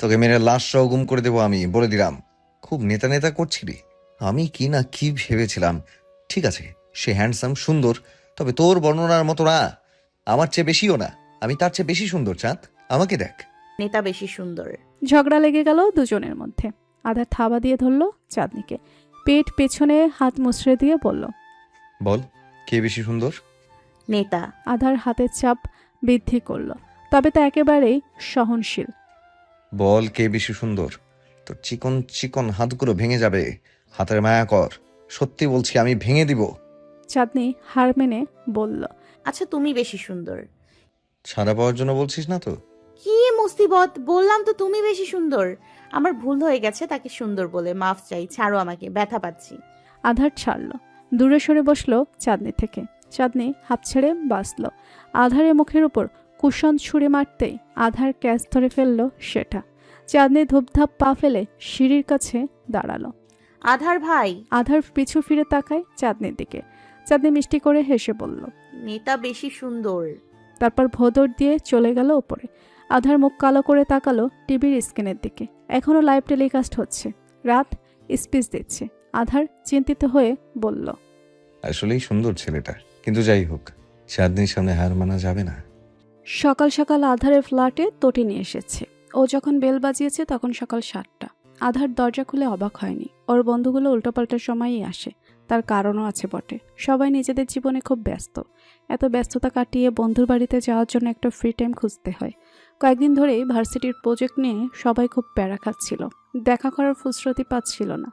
তোকে মেরে লাশ সহ গুম করে দেবো আমি, বলে দিলাম। খুব নেতা নেতা করছিলি, আমি কি না কি ভেবেছিলাম। ঠিক আছে, সে হ্যান্ডসাম, সুন্দর, তবে তোর বর্ণনার মতো না। আমার চেয়ে বেশিও না, আমি তার চেয়ে বেশি সুন্দর। চাঁদ, আমাকে দেখ। নেতা বেশি সুন্দর। ঝগড়া লেগে গেল দুজনের মধ্যে। আধার থাবা দিয়ে ধরল চাঁদনিকে, পেট পেছনে হাত মুচড়ে দিয়ে বলল, বল, কে বেশি সুন্দর? নেতা। আধার হাতের চাপ বৃদ্ধি করলো, তবে তা একেবারেই সহনশীল। বল, কে বেশি সুন্দর? তোর চিকন চিকন হাতগুলো ভেঙে যাবে, হাতের মায়া কর। সত্যি বলছি, আমি ভেঙে দিব। চাঁদনি হার মেনে বলল, আচ্ছা, তুমি বেশি সুন্দর। ছাড়া পাওয়ার জন্য বলছিস না তো? কি মুসিবত, বললাম তো তুমি বেশি সুন্দর। আমার ভুল হয়ে গেছে, তাকে সুন্দর বলে মাফ চাই। ছাড়ো আমাকে, ব্যথা পাচ্ছি। আধার ছাড়ল, দূরে সরে বসলো চাঁদনি থেকে। চাঁদনি হাঁপ ছেড়ে বাঁচল। আধারের মুখের উপর কুশন ছুঁড়ে মারতেই আধার ক্যাচ ধরে ফেললো সেটা। চাঁদনি ধূপধাপ পা ফেলে সিঁড়ির কাছে দাঁড়ালো। আধার ভাই। আধার পিছু ফিরে তাকায় চাঁদনির দিকে। চাঁদনি মিষ্টি করে হেসে বলল, নেতা বেশি সুন্দর। তারপর ভোদর দিয়ে চলে গেল ওপরে। আধার মুখ কালো করে তাকালো টিভির স্ক্রিনের দিকে। এখনো লাইভ টেলিকাস্ট হচ্ছে, রাত স্পিচ দিচ্ছে। আধার চিন্তিত হয়ে বলল, আসলেই সুন্দর ছেলেটা, কিন্তু যাই হোক, চাঁদনির সামনে হার মানা যাবে না। সকাল সকাল আধারের ফ্ল্যাটে তটি নিয়ে এসেছে। ও যখন বেল বাজিয়েছে তখন সকাল 7টা। আধার দরজা খুলে অবাক হয়নি। ওর বন্ধুগুলো উল্টোপাল্টার সময়ই আসে, তার কারণও আছে বটে। সবাই নিজেদের জীবনে খুব ব্যস্ত। এত ব্যস্ততা কাটিয়ে বন্ধুর বাড়িতে যাওয়ার জন্য একটা ফ্রি টাইম খুঁজতে হয়। কয়েকদিন ধরেই ভার্সিটির প্রজেক্ট নিয়ে সবাই খুব প্যারা খাচ্ছিল, দেখা করার ফুসরতি পাচ্ছিল না।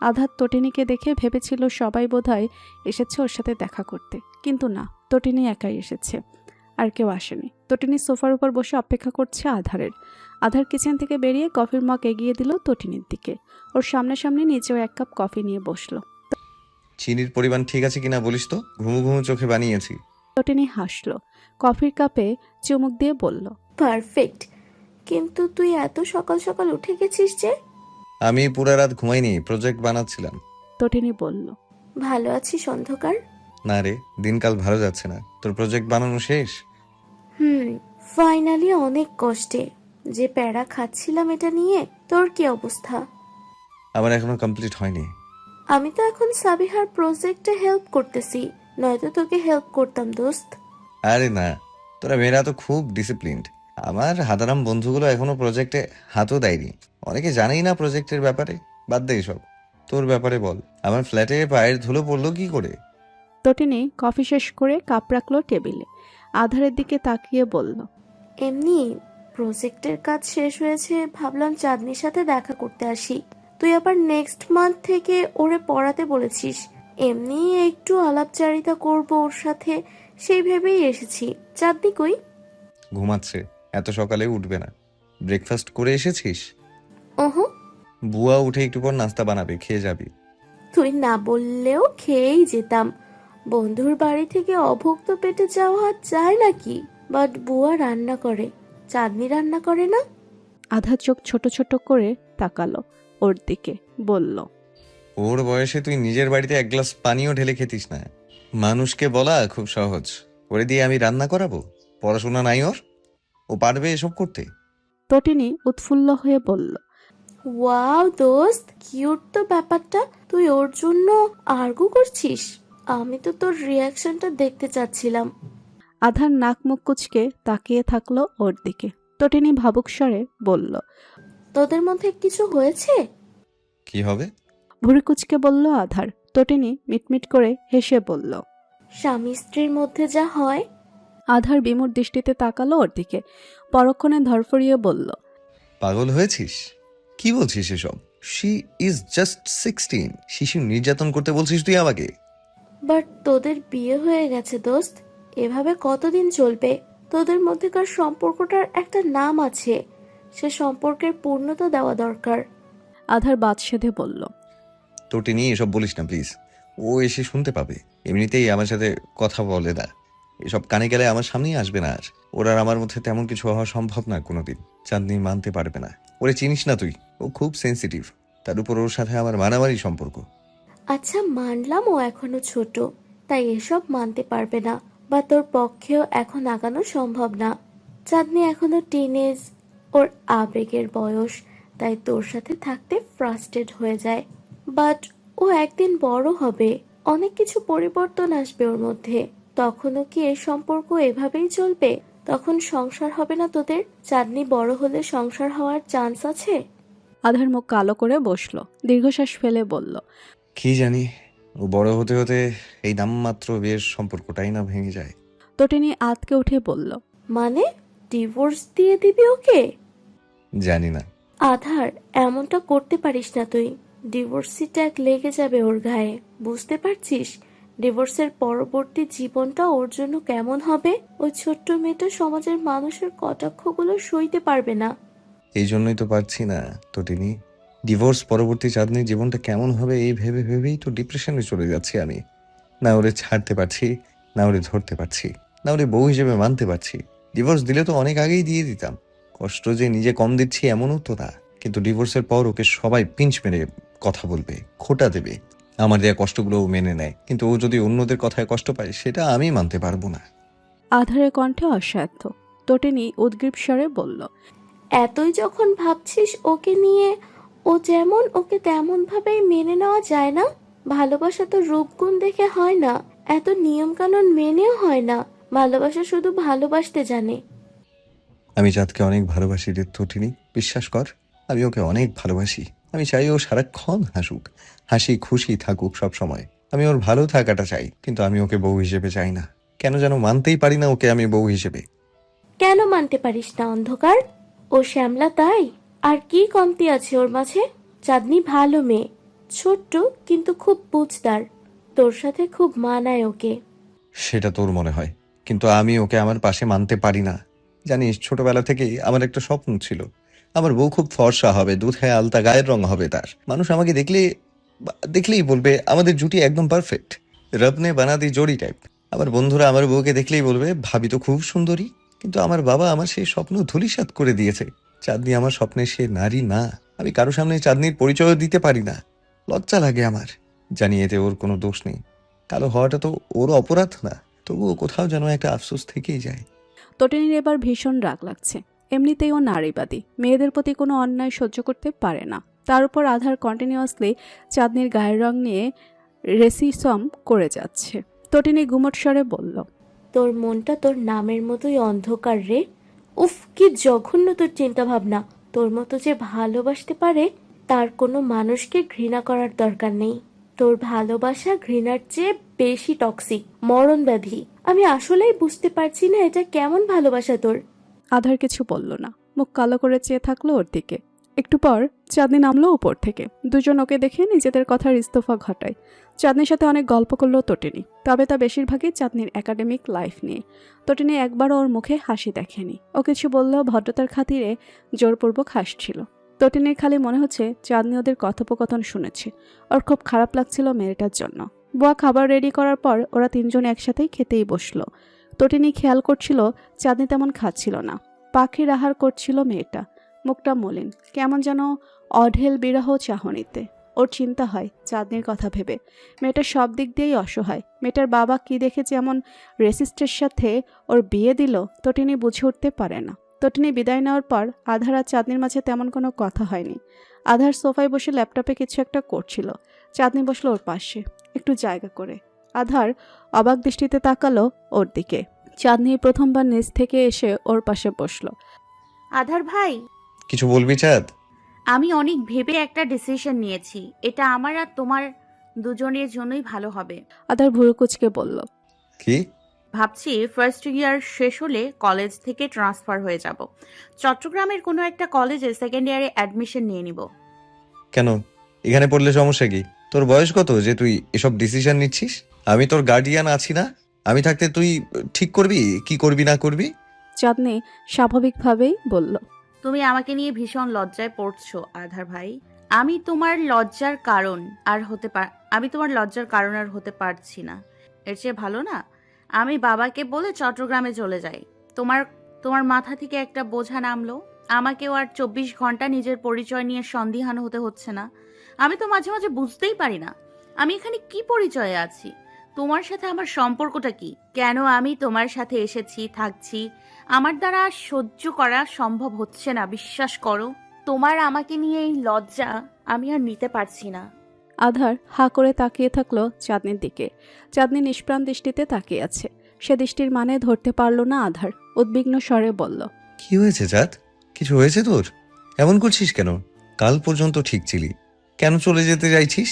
আধার তটিনীকে দেখে ভেবেছিল সবাই বোধহয় এসেছে ওর সাথে দেখা করতে, কিন্তু না, তটিনী একাই এসেছে, আর কেউ আসেনি। তটিনী সোফার উপর বসে অপেক্ষা করছে আধারের। আধার কিচেন থেকে বেরিয়ে কফির মগ এগিয়ে দিল তটিনীর দিকে। ওর সামনাসামনি নিচেও 1 কাপ কফি নিয়ে বসলো। চিনির পরিমাণ ঠিক আছে কিনা বলিস তো, ঘুমু ঘুমু চোখে বানিয়েছি। তটিনী হাসলো, কফির কাপে চুমুক দিয়ে বলল, পারফেক্ট। কিন্তু তুই এত সকাল সকাল উঠে গেছিস যে? আমি পুরা রাত ঘুমাইনি, প্রজেক্ট বানাচ্ছিলাম। তটিনী বলল। ভালো আছিস অন্ধকার? না রে, দিনকাল ভালো যাচ্ছে না। তোর প্রজেক্ট বানানো শেষ? ফাইনালি অনেক কষ্টে যে প্যারা খাচ্ছিলাম এটা নিয়ে। তোর কি অবস্থা? আমার এখনো কমপ্লিট হয়নি। আমি তো এখন সাবিহার প্রজেক্টে হেল্প করতেছি, নয়তো তোকে হেল্প করতাম দোস্ত। আরে না, তোরা মেয়েরা তো খুব ডিসিপ্লিনড। আমার হাদারাম বন্ধুগুলো এখনো প্রজেক্টে হাতও দেয়নি। অনেকে জানেই না প্রজেক্টের ব্যাপারে। বাদ দে সব, তোর ব্যাপারে বল। আমার ফ্ল্যাটে পায়ের ধুলো পড়লো কি করে? তটিনী কফি শেষ করে কাপ রাখলো টেবিলে। আধারের দিকে তাকিয়ে বলল, এমনি প্রজেক্টের কাজ শেষ হয়েছে, ভাবলাম চাঁদনির সাথে দেখা করতে আসি। তুই আবার নেক্সট মান্থ থেকে ওরে পড়াতে বলেছিস, এমনি একটু আলাপচারিতা করবো ওর সাথে, সেই ভেবেই এসেছি। চাঁদনি কই? ঘুমাচ্ছে, এত সকালে উঠবে না। ব্রেকফাস্ট করে এসেছিস? ওহো, বুয়া উঠে একটু পর নাস্তা বানাবে, খেয়ে যাবি। তুই না বললেও খেয়েই যেতাম। বন্ধুর বাড়ি থেকে অভুক্ত পেটে যাওয়া যায় নাকি? বাট বুয়া রান্না করে, চাঁদনি রান্না করে না। আধার চোখ ছোট ছোট করে তাকালো ওর দিকে, বলল, ওর বয়সে তুই নিজের বাড়িতে 1 গ্লাস পানিও ঢেলে খেতিস না। মানুষকে বলা খুব সহজ, ওরে দিয়ে আমি রান্না করাবো? পড়াশোনা নাই ওর? ও পারবে এসব করতে? তটিনী উৎফুল্ল হয়ে বলল, ওয়াও দোস্ত, কিউট তো ব্যাপারটা। তুই ওর জন্য আর্গু করছিস? আমি তো তোর রিয়াকশনটা দেখতে চাচ্ছিলাম। আধার নাক মুখ কুচকে তাকিয়ে থাকলো ওর দিকে। তটিনী ভাবুক স্বরে বলল, তোদের মধ্যে কিছু হয়েছে? কি হবে? ভুরু কুচকে বলল আধার। তটিনী মিটমিট করে হেসে বলল। স্বামী স্ত্রীর মধ্যে যা হয়। আধার বিমূঢ় দৃষ্টিতে তাকালো ওর দিকে, পরক্ষণে ধরফরিয়ে বলল, পাগল হয়েছিস? কি বলছিস এসব? She is just 16। শিশু নির্যাতন করতে বলছিস তুই আমাকে? বাট তোদের বিয়ে হয়ে গেছে দোস্ত, এভাবে কতদিন চলবে? তোদের মধ্যেকার সম্পর্কটার একটা নাম আছে, সে সম্পর্কের পূর্ণতা দেওয়া দরকার। আধার বাদ সেধে বলল, তোটি নিয়ে এসব বলিস না প্লিজ। ও এসে শুনতে পাবে। এমনিতেই আমার সাথে কথা বলে না। এসব কানে গেলে আমার সামনেই আসবে না আর। ওর আর আমার মধ্যে তেমন কিছু হওয়া সম্ভব না কোনোদিন। চাঁদনি মানতে পারবে না। ওরে চিনিস না তুই, ও খুব সেন্সিটিভ। তার উপর ওর সাথে আমার মারামারি সম্পর্ক। আচ্ছা মানলাম ও এখনো ছোট, তাই এসব মানতে পারবে না, বা তোর পক্ষেও এখন আগানো সম্ভব না। চাঁদনি এখনো টিনেজ, ওর আবেগের বয়স, তাই তোর সাথে থাকতে ফ্রাস্ট্রেট হয়ে যায়। বাট ও একদিন বড় হবে, অনেক কিছু পরিবর্তন আসবে ওর মধ্যে। তখনও কি এই সম্পর্ক এভাবেই চলবে? তখন সংসার হবে না তোদের? চাঁদনি বড় হলে সংসার হওয়ার চান্স আছে? আধার মুখ কালো করে বসলো, দীর্ঘশ্বাস ফেলে বলল, কি জানি, ও বড় হতে হতে এই নামমাত্র বিয়ের সম্পর্কটাই না ভেঙে যায়। তটিনী আতকে উঠে বলল, মানে ডিভোর্স দিয়ে দিবি ওকে? জানি না। আধার, এমনটা করতে পারিস না তুই। ডিভোর্সি ট্যাগ লেগে যাবে ওর গায়ে, বুঝতে পারছিস? ডিভোর্সের পরবর্তী জীবনটা ওর জন্য কেমন হবে? ওই ছোট্ট মেয়েটা সমাজের মানুষের কটাক্ষগুলো সইতে পারবে না। এই জন্যই তো পারছি না তোটিনি। ডিভোর্স পরবর্তী চাঁদনির জীবনটা কেমন হবে এই ভেবে ভেবেই তো ডিপ্রেশনে চলে যাচ্ছি আমি। না ওরে ছাড়তে পারছি, না ওরে ধরতে পারছি, না ওরে বউ হিসেবে মানতে পারছি। ডিভোর্স দিলে তো অনেক আগেই দিয়ে দিতাম। কষ্ট যে নিজে কম দিচ্ছি এমনও তো না। কিন্তু ডিভোর্সের পর ওকে সবাই পিঞ্চ মেরে কথা বলবে, খোঁটা দেবে। আমার দেয়া কষ্টগুলো ও মেনে নেয়, কিন্তু ও যদি অন্যদের কথায় কষ্ট পায় সেটা আমি মানতে পারবো না। আধারের কণ্ঠে অসাধ্য। তটিনী উদ্গ্রীব স্বরে বলল, এতই যখন ভাবছিস ওকে নিয়ে, ও যেমন ওকে তেমন ভাবেই মেনে নেওয়া যায় না? ভালোবাসা তো রূপগুণ দেখে হয় না, এত নিয়ম কানুন মেনেও হয় না। ভালোবাসা শুধু ভালোবাসতে জানে। আমি চাঁদকে অনেক ভালোবাসি রে তটিনি, বিশ্বাস কর। আমি ওকে অনেক ভালোবাসি। আমি চাই ও সারাক্ষণ হাসুক, হাসি খুশি থাকুক সব সময়। আমি ওর ভালো থাকাটা চাই, কিন্তু আমি ওকে বউ হিসেবে চাই না। কেন যেন মানতেই পারি না ওকে আমি বউ হিসেবে। কেন মানতে পারিস না অন্ধকার? ও শ্যামলা তাই? আর কি কমতি আছে ওর মাঝে? চাঁদনি ভালো মেয়ে, ছোট্ট কিন্তু খুব বুঝদার, তোর সাথে খুব মানায় ওকে। সেটা তোর মনে হয়, কিন্তু আমি ওকে আমার পাশে মানতে পারি না। জানিস, ছোটবেলা থেকেই আমার একটা স্বপ্ন ছিল, আমার বউ খুব ফর্সা হবে, দুধে আলতা গায়ের রং হবে তার। মানুষ আমাকে দেখলেই বলবে আমাদের জুটি একদম পারফেক্ট, রব নে বানা দি জোড়ি টাইপ। আমার বন্ধুরা আমার বউকে দেখলেই বলবে ভাবি তো খুব সুন্দরী। কিন্তু আমার বাবা আমার সেই স্বপ্ন ধূলিসাৎ করে দিয়েছে। চাঁদনি আমার স্বপ্নের সে নারী না। আমি কারো সামনে চাঁদনির পরিচয় দিতে পারি না, লজ্জা লাগে আমার। জানি এতে ওর কোনো দোষ নেই, কালো হওয়াটা তো ওর অপরাধ না, তবুও কোথাও যেন একটা আফসোস থেকেই যায়। তটিনীর এবার ভীষণ রাগ লাগছে। এমনিতেই ও নারীবাদী, মেয়েদের প্রতি কোনো অন্যায় সহ্য করতে পারে না। তার উপর আধার কন্টিনিউয়াসলি চাঁদনির গায়ের রং নিয়ে রেসিসম করে যাচ্ছে। তটিনী গুমট স্বরে বলল, তোর মনটা তোর নামের মতোই অন্ধকার রে। উফ, কি জঘন্য তোর চিন্তা ভাবনা। তোর মতো যে ভালোবাসতে পারে তার কোনো মানুষকে ঘৃণা করার দরকার নেই। তোর ভালোবাসা ঘৃণার চেয়ে বেশি টক্সিক, মরণ ব্যাধি। আমি আসলেই বুঝতে পারছি না এটা কেমন ভালোবাসা তোর। আধার কিছু বলল না, মুখ কালো করে চেয়ে থাকলো ওর দিকে। একটু পর চাঁদনি নামলো উপর থেকে। দুজন ওকে দেখে নিজেদের কথার ইস্তফা ঘটায়। চাঁদনির সাথে অনেক গল্প করলো তটিনী, তবে তা বেশিরভাগই চাঁদনির একাডেমিক লাইফ নিয়ে। তটিনী একবারও ওর মুখে হাসি দেখেনি। ও কিছু বললেও ভদ্রতার খাতিরে জোরপূর্বক হাসছিল। তটিনীর খালি মনে হচ্ছে চাঁদনি ওদের কথোপকথন শুনেছে। ওর খুব খারাপ লাগছিল মেয়েটার জন্য। বুয়া খাবার রেডি করার পর ওরা তিনজন একসাথেই খেতেই বসলো। তটিনী খেয়াল করছিল চাঁদনি তেমন খাচ্ছিল না। পাখির আহার করছিল মেয়েটা। মুখটা মলিন, কেমন যেন অঢেল বিরহ চাহনিতে। ওর চিন্তা হয় চাঁদনির কথা ভেবে। মেয়েটার সব দিক দিয়েই অসহায়। মেয়েটার বাবা কি দেখে যেমন রেসিস্টের সাথে ওর বিয়ে দিল তটিনী বুঝে উঠতে পারে না। তটিনী বিদায় নেওয়ার পর আধার আর চাঁদনির মাঝে তেমন কোনো কথা হয়নি। আধার সোফায় বসে ল্যাপটপে কিছু একটা করছিল। চাঁদনি বসলো ওর পাশে, একটু জায়গা করে। আধার অবাক দৃষ্টিতে তাকালো ওর দিকে। চাঁদনি প্রথমবার নিচ থেকে এসে ওর পাশে বসলো। আধার ভাই, কিছু বলবি চাঁদ? আমি অনেক ভেবে একটা ডিসিশন নিয়েছি। এটা আমার আর তোমার দুজনের জন্যই ভালো হবে। আধার ভুরু কুচকে বলল, কি? ভাবছি ফার্স্ট ইয়ার শেষ হলে কলেজ থেকে ট্রান্সফার হয়ে যাব, চট্টগ্রামের কোনো একটা কলেজে সেকেন্ড ইয়ারে অ্যাডমিশন নিয়ে নিব। কেন, এখানে পড়লে সমস্যা কি? তোর বয়স কত যে তুই এসব ডিসিশন নিচ্ছিস? আমি তোর গার্ডিয়ান আছি না? আমি থাকতে তুই ঠিক করবি কি করবি না করবি? চাঁদনি স্বাভাবিকভাবেই বলল, তুমি আমাকে নিয়ে ভীষণ লজ্জায় পড়ছো আধার ভাই। আমি তোমার লজ্জার কারণ আর হতে পারছি না। এর চেয়ে ভালো না আমি বাবাকে বলে চট্টগ্রামে চলে যাই। তোমার তোমার মাথা থেকে একটা বোঝা নামলো। আমাকেও আর 24 ঘন্টা নিজের পরিচয় নিয়ে সন্দিহান হতে হচ্ছে না। আমি তো মাঝে মাঝে বুঝতেই পারি না আমি এখানে কি পরিচয়ে আছি। তোমার সাথে আমার সম্পর্কটা কি? কেন আমি তোমার সাথে এসেছি, থাকছি? আমার দ্বারা আর সহ্য করা সম্ভব হচ্ছে না, বিশ্বাস করো। তোমার আমাকে নিয়ে এই লজ্জা আমি আর নিতে পারছি না। আধার হা করে তাকিয়ে থাকলো চাঁদনির দিকে। চাঁদনি নিষ্প্রাণ দৃষ্টিতে তাকিয়ে আছে। সে দৃষ্টির মানে ধরতে পারল না আধার। উদ্বিগ্ন স্বরে বলল, কি হয়েছে চাঁদ? কিছু হয়েছে তোর? এমন করছিস কেন? কাল পর্যন্ত ঠিক ছিলি, কেন চলে যেতে চাইছিস?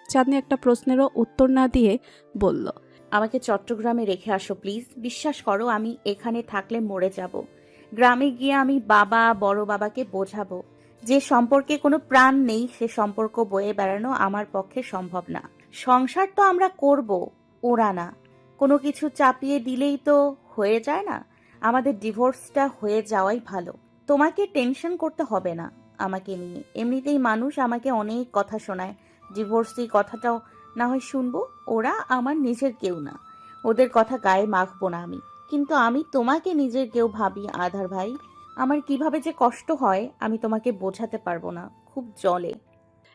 চাঁদনি একটা প্রশ্নেরও উত্তর না দিয়ে বলল, আমাকে চট্টগ্রামে রেখে আসো প্লিজ। বিশ্বাস করো আমি এখানে থাকলে মরে যাব। গ্রামে গিয়ে আমি বড় বাবাকে বোঝাবো যে সম্পর্কে কোনো প্রাণ নেই, সে সম্পর্ক বয়ে বেড়ানো আমার পক্ষে সম্ভব না। সংসার তো আমরা করব, ওরা না। কোনো কিছু চাপিয়ে দিলেই তো হয়ে যায় না। আমাদের ডিভোর্সটা হয়ে যাওয়াই ভালো। তোমাকে টেনশন করতে হবে না আমাকে নিয়ে। এমনিতেই মানুষ আমাকে অনেক কথা শোনায়। ডিভোর্সি কথাটাও না হয় শুনবো। ওরা আমার নিজের কেউ না, ওদের কথা গায়ে মাখবো না আমি। কিন্তু আমি তোমাকে নিজের কেউ ভাবি আধার ভাই। আমার কিভাবে যে কষ্ট হয় আমি তোমাকে বোঝাতে পারবো না, খুব জলে।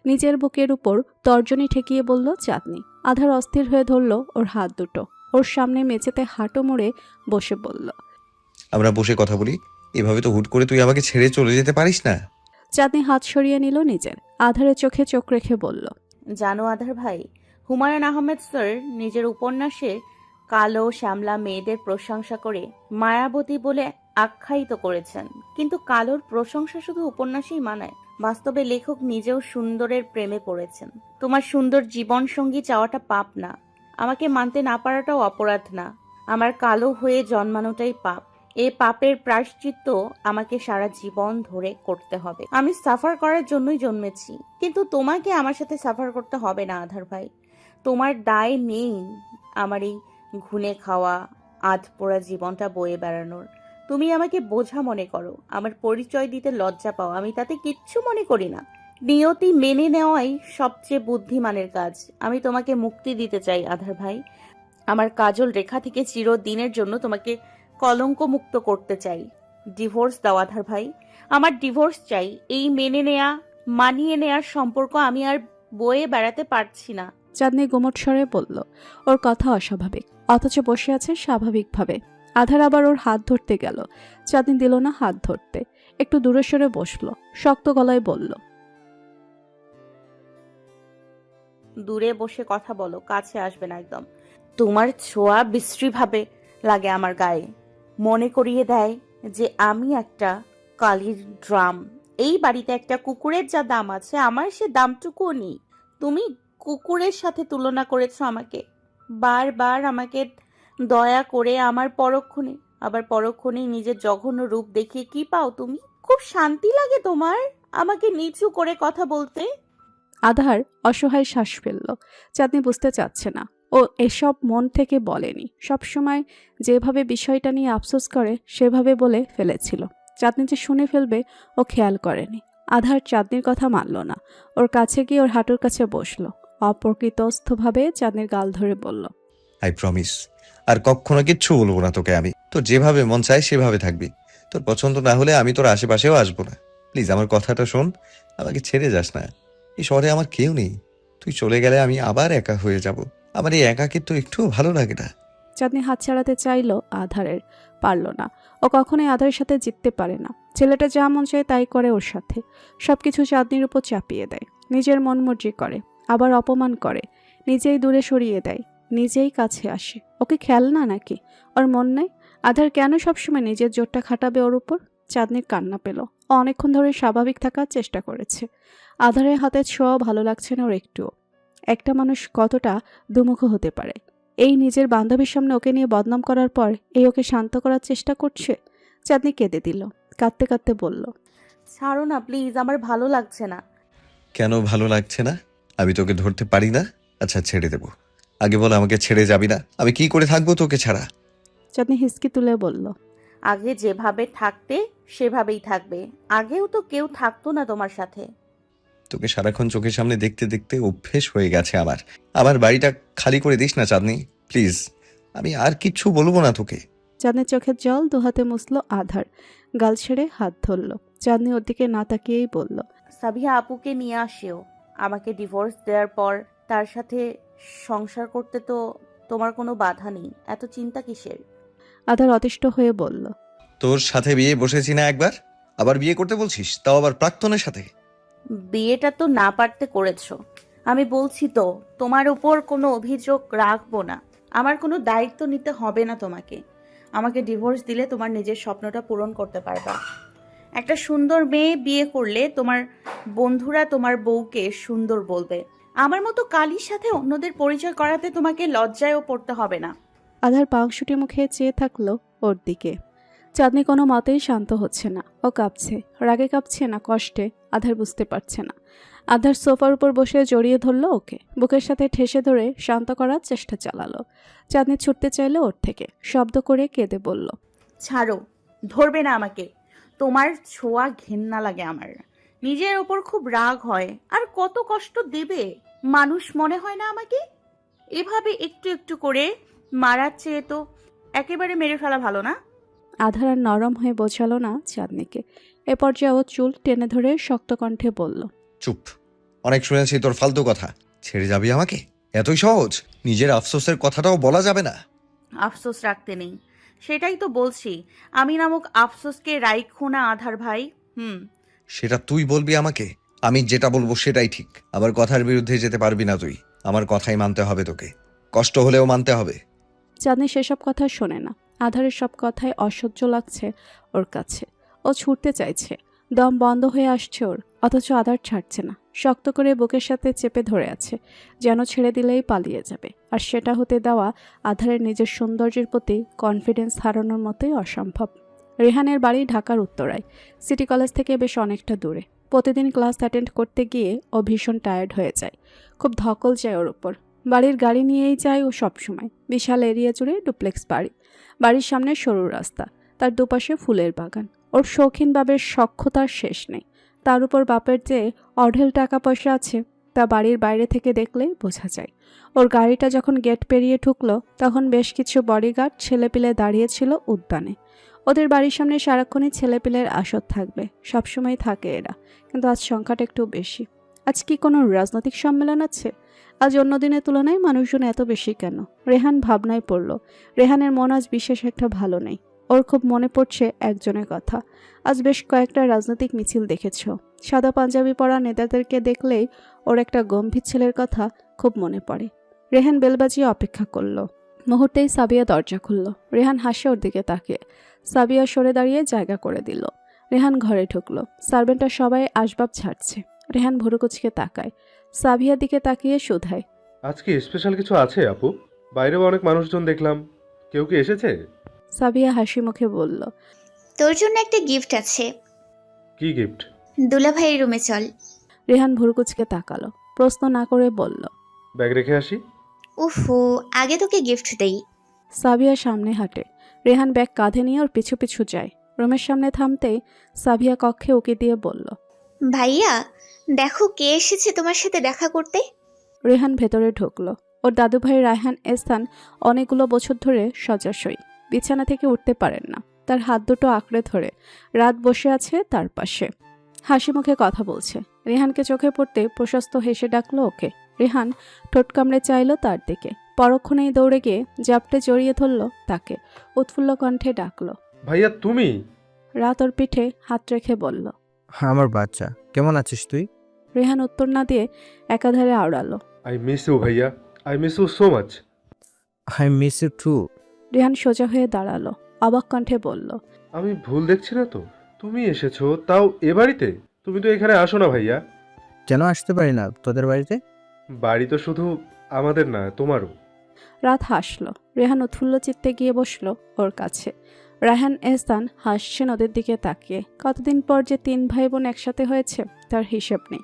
নিজের বুকের উপর তর্জনী ঠেকিয়ে বলল চাঁদনি। আধার অস্থির হয়ে ধরল ওর হাত দুটো। ওর সামনে মেঝেতে হাঁটু মুড়ে বসে বলল, আমরা বসে কথা বলি, এভাবে তো হুট করে তুই আমাকে ছেড়ে চলে যেতে পারিস না। চাঁদনি হাত সরিয়ে নিল নিজের। আধারের চোখে চোখ রেখে বলল, জানো আধার ভাই, হুমায়ুন আহমেদ স্যার নিজের উপন্যাসে কালো শ্যামলা মেয়েদের প্রশংসা করে মায়াবতী বলে আখ্যায়িত করেছেন। কিন্তু কালোর প্রশংসা শুধু উপন্যাসেই মানায়, বাস্তবে লেখক নিজেও সুন্দরের প্রেমে পড়েছেন। তোমার সুন্দর জীবন সঙ্গী চাওয়াটা পাপ না, আমাকে মানতে না পারাটাও অপরাধ না। আমার কালো হয়ে জন্মানোটাই পাপ। এ পাপের প্রায়শ্চিত্ত আমাকে সারা জীবন ধরে করতে হবে। আমি সাফার করার জন্যই জন্মেছি, কিন্তু তোমাকে আমার সাথে সাফার করতে হবে না আধার ভাই। তোমার দায় নেই আমার এই ঘুনে খাওয়া আধপোড়া জীবনটা বয়ে বেড়ানোর। তুমি আমাকে বোঝা মনে করো, আমার পরিচয় দিতে লজ্জা পাও, আমি তাতে কিচ্ছু মনে করি না। নিয়তি মেনে নেওয়াই সবচেয়ে বুদ্ধিমানের কাজ। আমি তোমাকে মুক্তি দিতে চাই আধার ভাই। আমার কাজল রেখা থেকে চিরদিনের জন্য তোমাকে কলঙ্ক মুক্ত করতে চাই। ডিভোর্স দাও আধার ভাই, আমার ডিভোর্স চাই। এই মেনে নেয়া মানিয়ে নেয়ার সম্পর্ক আমি আর বয়ে বেড়াতে পারছি না। চাঁদনি গুমট স্বরে বলল। ওর কথা অস্বাভাবিক, অথচ বসে আছে স্বাভাবিকভাবে। আধার আবার ওর হাত ধরতে গেল, চাঁদনি দিল না হাত ধরতে। একটু দূরে সরে বসলো, শক্ত গলায় বলল, দূরে বসে কথা বলো, কাছে আসবে না একদম। তোমার ছোঁয়া বিশ্রীভাবে লাগে আমার গায়ে, মনে করিয়ে দেয় যে আমি একটা কালির ড্রাম। এই বাড়িতে একটা কুকুরের যা দাম আছে, আমার সে দামটুকুও নেই। তুমি কুকুরের সাথে তুলনা করেছো আমাকে, বারবার আমাকে দয়া করে আমার পরক্ষণে, আবার পরক্ষণে নিজের জঘন্য রূপ দেখিয়ে কি পাও তুমি? খুব শান্তি লাগে তোমার আমাকে নিচু করে কথা বলতে? আধার অসহায় শ্বাস ফেলল। চাঁদনি বুঝতে চাচ্ছে না, ও এসব মন থেকে বলেনি। সবসময় যেভাবে বিষয়টা নিয়ে আফসোস করে সেভাবে বলে ফেলেছিল। চাঁদনি যে শুনে ফেলবে ও খেয়াল করেনি। আধার চাঁদনির কথা মানল না, ওর কাছে গিয়ে ওর হাঁটুর কাছে বসলো। অপ্রকৃতস্থভাবে চাঁদনির গাল ধরে বলল, আই প্রমিস আর কখনো কিচ্ছু বলবো না তোকে। আমি তোর যেভাবে মন চায় সেভাবে থাকবি। তোর পছন্দ না হলে আমি তোর আশেপাশেও আসবো না। প্লিজ আমার কথাটা শোন, আমাকে ছেড়ে যাস না। এই শহরে আমার কেউ নেই, তুই চলে গেলে আমি আবার একা হয়ে যাব। আমার এই একাকিত্ব একটুও ভালো লাগে না। চাঁদনি হাত ছাড়াতে চাইল আধারের, পারল না। ও কখনোই আধারের সাথে জিততে পারে না। ছেলেটা যা মন চায় তাই করে ওর সাথে। সবকিছু চাঁদনির উপর চাপিয়ে দেয়, নিজের মন মর্জি করে, আবার অপমান করে, নিজেই দূরে সরিয়ে দেয়, নিজেই কাছে আসে। ওকে খেয়াল না নাকি? ওর মন নেই? আধার কেন সবসময় নিজের জোরটা খাটাবে ওর উপর? চাঁদনির কান্না পেল। ও অনেকক্ষণ ধরে স্বাভাবিক থাকার চেষ্টা করেছে। আধারের হাতে ছোঁয়াও ভালো লাগছে না ওর একটুও। একটা মানুষ কতটা দুমুখ হতে পারে! এই নিজের বান্ধবীর সামনে ওকে নিয়ে বদনাম করার পর এই ওকে শান্ত করার চেষ্টা করছে। চাঁদনি কেঁদে দিল, কাঁদতে কাঁদতে বলল, ছাড়ো না প্লিজ, আমার ভালো লাগছে না। কেন ভালো লাগছে না? আমি তোকে ধরতে পারি না? আচ্ছা ছেড়ে দেবো। আগে বল, আমাকে ছেড়ে যাবি না? আমি কি করে থাকবো তোকে ছাড়া? চাঁদনি হিসকি তুলে বলল, আগে যেভাবে থাকতে সেভাবেই থাকবে। আগেও তো কেউ থাকতো না তোমার সাথে। তোকে সারাক্ষণ চোখের সামনে দেখতে দেখতে অভ্যেস হয়ে গেছে আমার। আমার বাড়িটা খালি করে দিস না চাঁদনি, প্লিজ। আমি আর কিচ্ছু বলবো না তোকে। চাঁদনির চোখের জল দুহাতে মুছল আধার, গাল ছেড়ে হাত ধরল। চাঁদনি ওর দিকে না তাকিয়েই বলল, সাবিহা আপুকে নিয়ে আসিও। আমাকে ডিভোর্স দেওয়ার পর তার সাথে সংসার করতে তো তোমার কোনো বাধা নেই, এত চিন্তা কিসের? আধার অতিষ্ঠ হয়ে বলল, তোর সাথে বিয়ে বসেছি না একবার, আবার বিয়ে করতে বলছিস, তাও আবার প্রাক্তনের সাথে। বিয়েটা তো না পারতে করেছো। আমি বলছি তো, তোমার উপর কোনো অভিযোগ রাখবো না। আমার কোনো দায়িত্ব নিতে হবে না তোমাকে। আমাকে ডিভোর্স দিলে তোমার নিজের স্বপ্নটা পূরণ করতে পারবা। একটা সুন্দর মেয়ে বিয়ে করলে তোমার বন্ধুরা তোমার বউকে সুন্দর বলবে। আমার মতো কালির সাথে অন্যদের পরিচয় করাতে তোমাকে লজ্জায়ও পড়তে হবে না। আধার পাংশুটি মুখে চেয়ে থাকলো ওর দিকে। চাঁদনি কোনো মতেই শান্ত হচ্ছে না। ও কাঁপছে, রাগে কাঁপছে না কষ্টে, আধার বুঝতে পারছে না। আধার সোফার উপর বসে জড়িয়ে ধরলো ওকে, বুকের সাথে ঠেসে ধরে শান্ত করার চেষ্টা চালালো। চাঁদনি ছুটতে চাইলো ওর থেকে, শব্দ করে কেঁদে বলল, ছাড়ো, ধরবে না আমাকে। তোমার ছোঁয়া ঘেন্না লাগে আমার। নিজের ওপর খুব রাগ হয়। আর কত কষ্ট দেবে? মানুষ মনে হয় না আমাকে? এভাবে একটু একটু করে মারার চেয়ে তো একেবারে মেরে ফেলা ভালো না? আধার আর নরম হয়ে বোঝালো না চাঁদনিকে। এ পর্যায়ে ও চুল টেনে ধরে শক্ত কণ্ঠে বলল, চুপ, অনেক শুনেছি তোর ফালতু কথা। ছেড়ে যাবি আমাকে? এতই সহজ? নিজের আফসোসের কথাটাও বলা যাবে না? আফসোস রাখতে নেই, সেটাই তো বলছি। আমি নামক আফসোসকে রাইখো না আধার ভাই। সেটা তুই বলবি আমাকে? আমি যেটা বলবো সেটাই ঠিক। আমার কথার বিরুদ্ধে যেতে পারবি না তুই। আমার কথাই মানতে হবে তোকে, কষ্ট হলেও মানতে হবে। চাঁদনি সেসব কথা শোনে না। আধারের সব কথাই অসহ্য লাগছে ওর কাছে। ও ছুটতে চাইছে, দম বন্ধ হয়ে আসছে ওর, অথচ আধার ছাড়ছে না। শক্ত করে বুকের সাথে চেপে ধরে আছে, যেন ছেড়ে দিলেই পালিয়ে যাবে। আর সেটা হতে দেওয়া আধারের নিজের সৌন্দর্যের প্রতি কনফিডেন্স হারানোর মতোই অসম্ভব। রেহানের বাড়ি ঢাকার উত্তরায়, সিটি কলেজ থেকে বেশ অনেকটা দূরে। প্রতিদিন ক্লাস অ্যাটেন্ড করতে গিয়ে ও ভীষণ টায়ার্ড হয়ে যায়, খুব ধকল যায় ওর উপর। বাড়ির গাড়ি নিয়েই যায় ও সবসময়। বিশাল এরিয়া জুড়ে ডুপ্লেক্স বাড়ি, বাড়ির সামনে সরু রাস্তা, তার দুপাশে ফুলের বাগান। ওর শৌখিন বাবের সখ্যতার শেষ নেই। তার উপর বাপের যে অঢেল টাকা পয়সা আছে তা বাড়ির বাইরে থেকে দেখলেই বোঝা যায়। ওর গাড়িটা যখন গেট পেরিয়ে ঢুকলো তখন বেশ কিছু বডিগার্ড ছেলেপিলে দাঁড়িয়েছিল উদ্যানে। ওদের বাড়ির সামনে সারাক্ষণই ছেলেপিলের আসর থাকবে, সবসময় থাকে এরা, কিন্তু আজ সংখ্যাটা একটু বেশি। আজ কি কোনো রাজনৈতিক সম্মেলন আছে? আজ অন্য দিনের তুলনায় মানুষজন এত বেশি কেন? রেহান ভাবনায় পড়ল। রেহানের মন আজ বিশেষ একটা ভালো নেই। ওর খুব মনে পড়ছে একজনের কথা। আজ বেশ কয়েকটা রাজনৈতিক মিছিল দেখেছ। সাদা পাঞ্জাবি পরা নেতাদেরকে দেখলেই ওর একটা গম্ভীর ছেলের কথা খুব মনে পড়ে। রেহান বেল বাজিয়ে অপেক্ষা করলো। মুহূর্তেই সাবিয়া দরজা খুলল। রেহান হাসে ওর দিকে তাকিয়ে। সাবিয়া সরে দাঁড়িয়ে জায়গা করে দিল। রেহান ঘরে ঢুকলো। সার্ভেন্টরা সবাই আসবাব ছাড়ছে। রেহান ভুরুকুচকে তাকায়। সাবিয়ার দিকে তাকিয়ে শুধায়, আজকে স্পেশাল কিছু আছে আপু? বাইরেও অনেক মানুষজন দেখলাম, কেউ কি এসেছে? সাবিয়া হাসি মুখে বলল, তোর জন্য একটা গিফট আছে। কি গিফট? দুলাভাইয়ের রুমে চল। রেহান ভুরুকুচকে তাকালো। প্রশ্ন না করে বলল, ব্যাগ রেখে আসি। উফু, আগে তোকে গিফট দেই। সাবিয়া সামনে হাঁটে। রেহান ব্যাগ কাঁধে নিয়ে ওর পিছু পিছু যায়। রুমের সামনে থামতেই সাবিয়া কক্ষে উকি দিয়ে বলল, ভাইয়া, দেখো কে এসেছে তোমার সাথে দেখা করতে। রেহান ভেতরে ঢুকলো। ওর দাদুভাই রায়হান এহসান অনেকগুলো বছর ধরে শয্যাশয়ী, বিছানা থেকে উঠতে পারেন না। তার হাত দুটো আঁকড়ে ধরে রাত বসে আছে তার পাশে, হাসি মুখে কথা বলছে। রেহানকে চোখে পড়তে প্রশস্ত হেসে ডাকলো ওকে। রেহান ঠোঁট কামড়ে চাইল তার দিকে। পরক্ষণেই দৌড়ে গিয়ে জাপটে জড়িয়ে ধরল তাকে। উৎফুল্ল কণ্ঠে ডাকলো, ভাইয়া তুমি? রাত ওর পিঠে হাত রেখে বলল, আমার বাচ্চা, কেমন আছিস তুই? রেহান উত্তর না দিয়ে একাধারে আওড়ালো, আই মিস ইউ ভাইয়া, I miss you so much. I miss you too. Rehan সোজা হয়ে দাঁড়ালো, অবাক কণ্ঠে বলল, আমি ভুল দেখছি না তো? তুমি এসেছো তাও এ বাড়িতে? তুমি তো এখানে আসো না ভাইয়া। কেন আসতে পারি না তোদের বাড়িতে? বাড়ি তো শুধু আমাদের না, তোমারও। রাত হাসলো। রেহান উৎফুল্ল চিত্তে গিয়ে বসলো ওর কাছে। রায়হান এহসান হাসছেন ওদের দিকে তাকিয়ে। কতদিন পর যে 3 ভাই বোন একসাথে হয়েছে তার হিসেব নেই।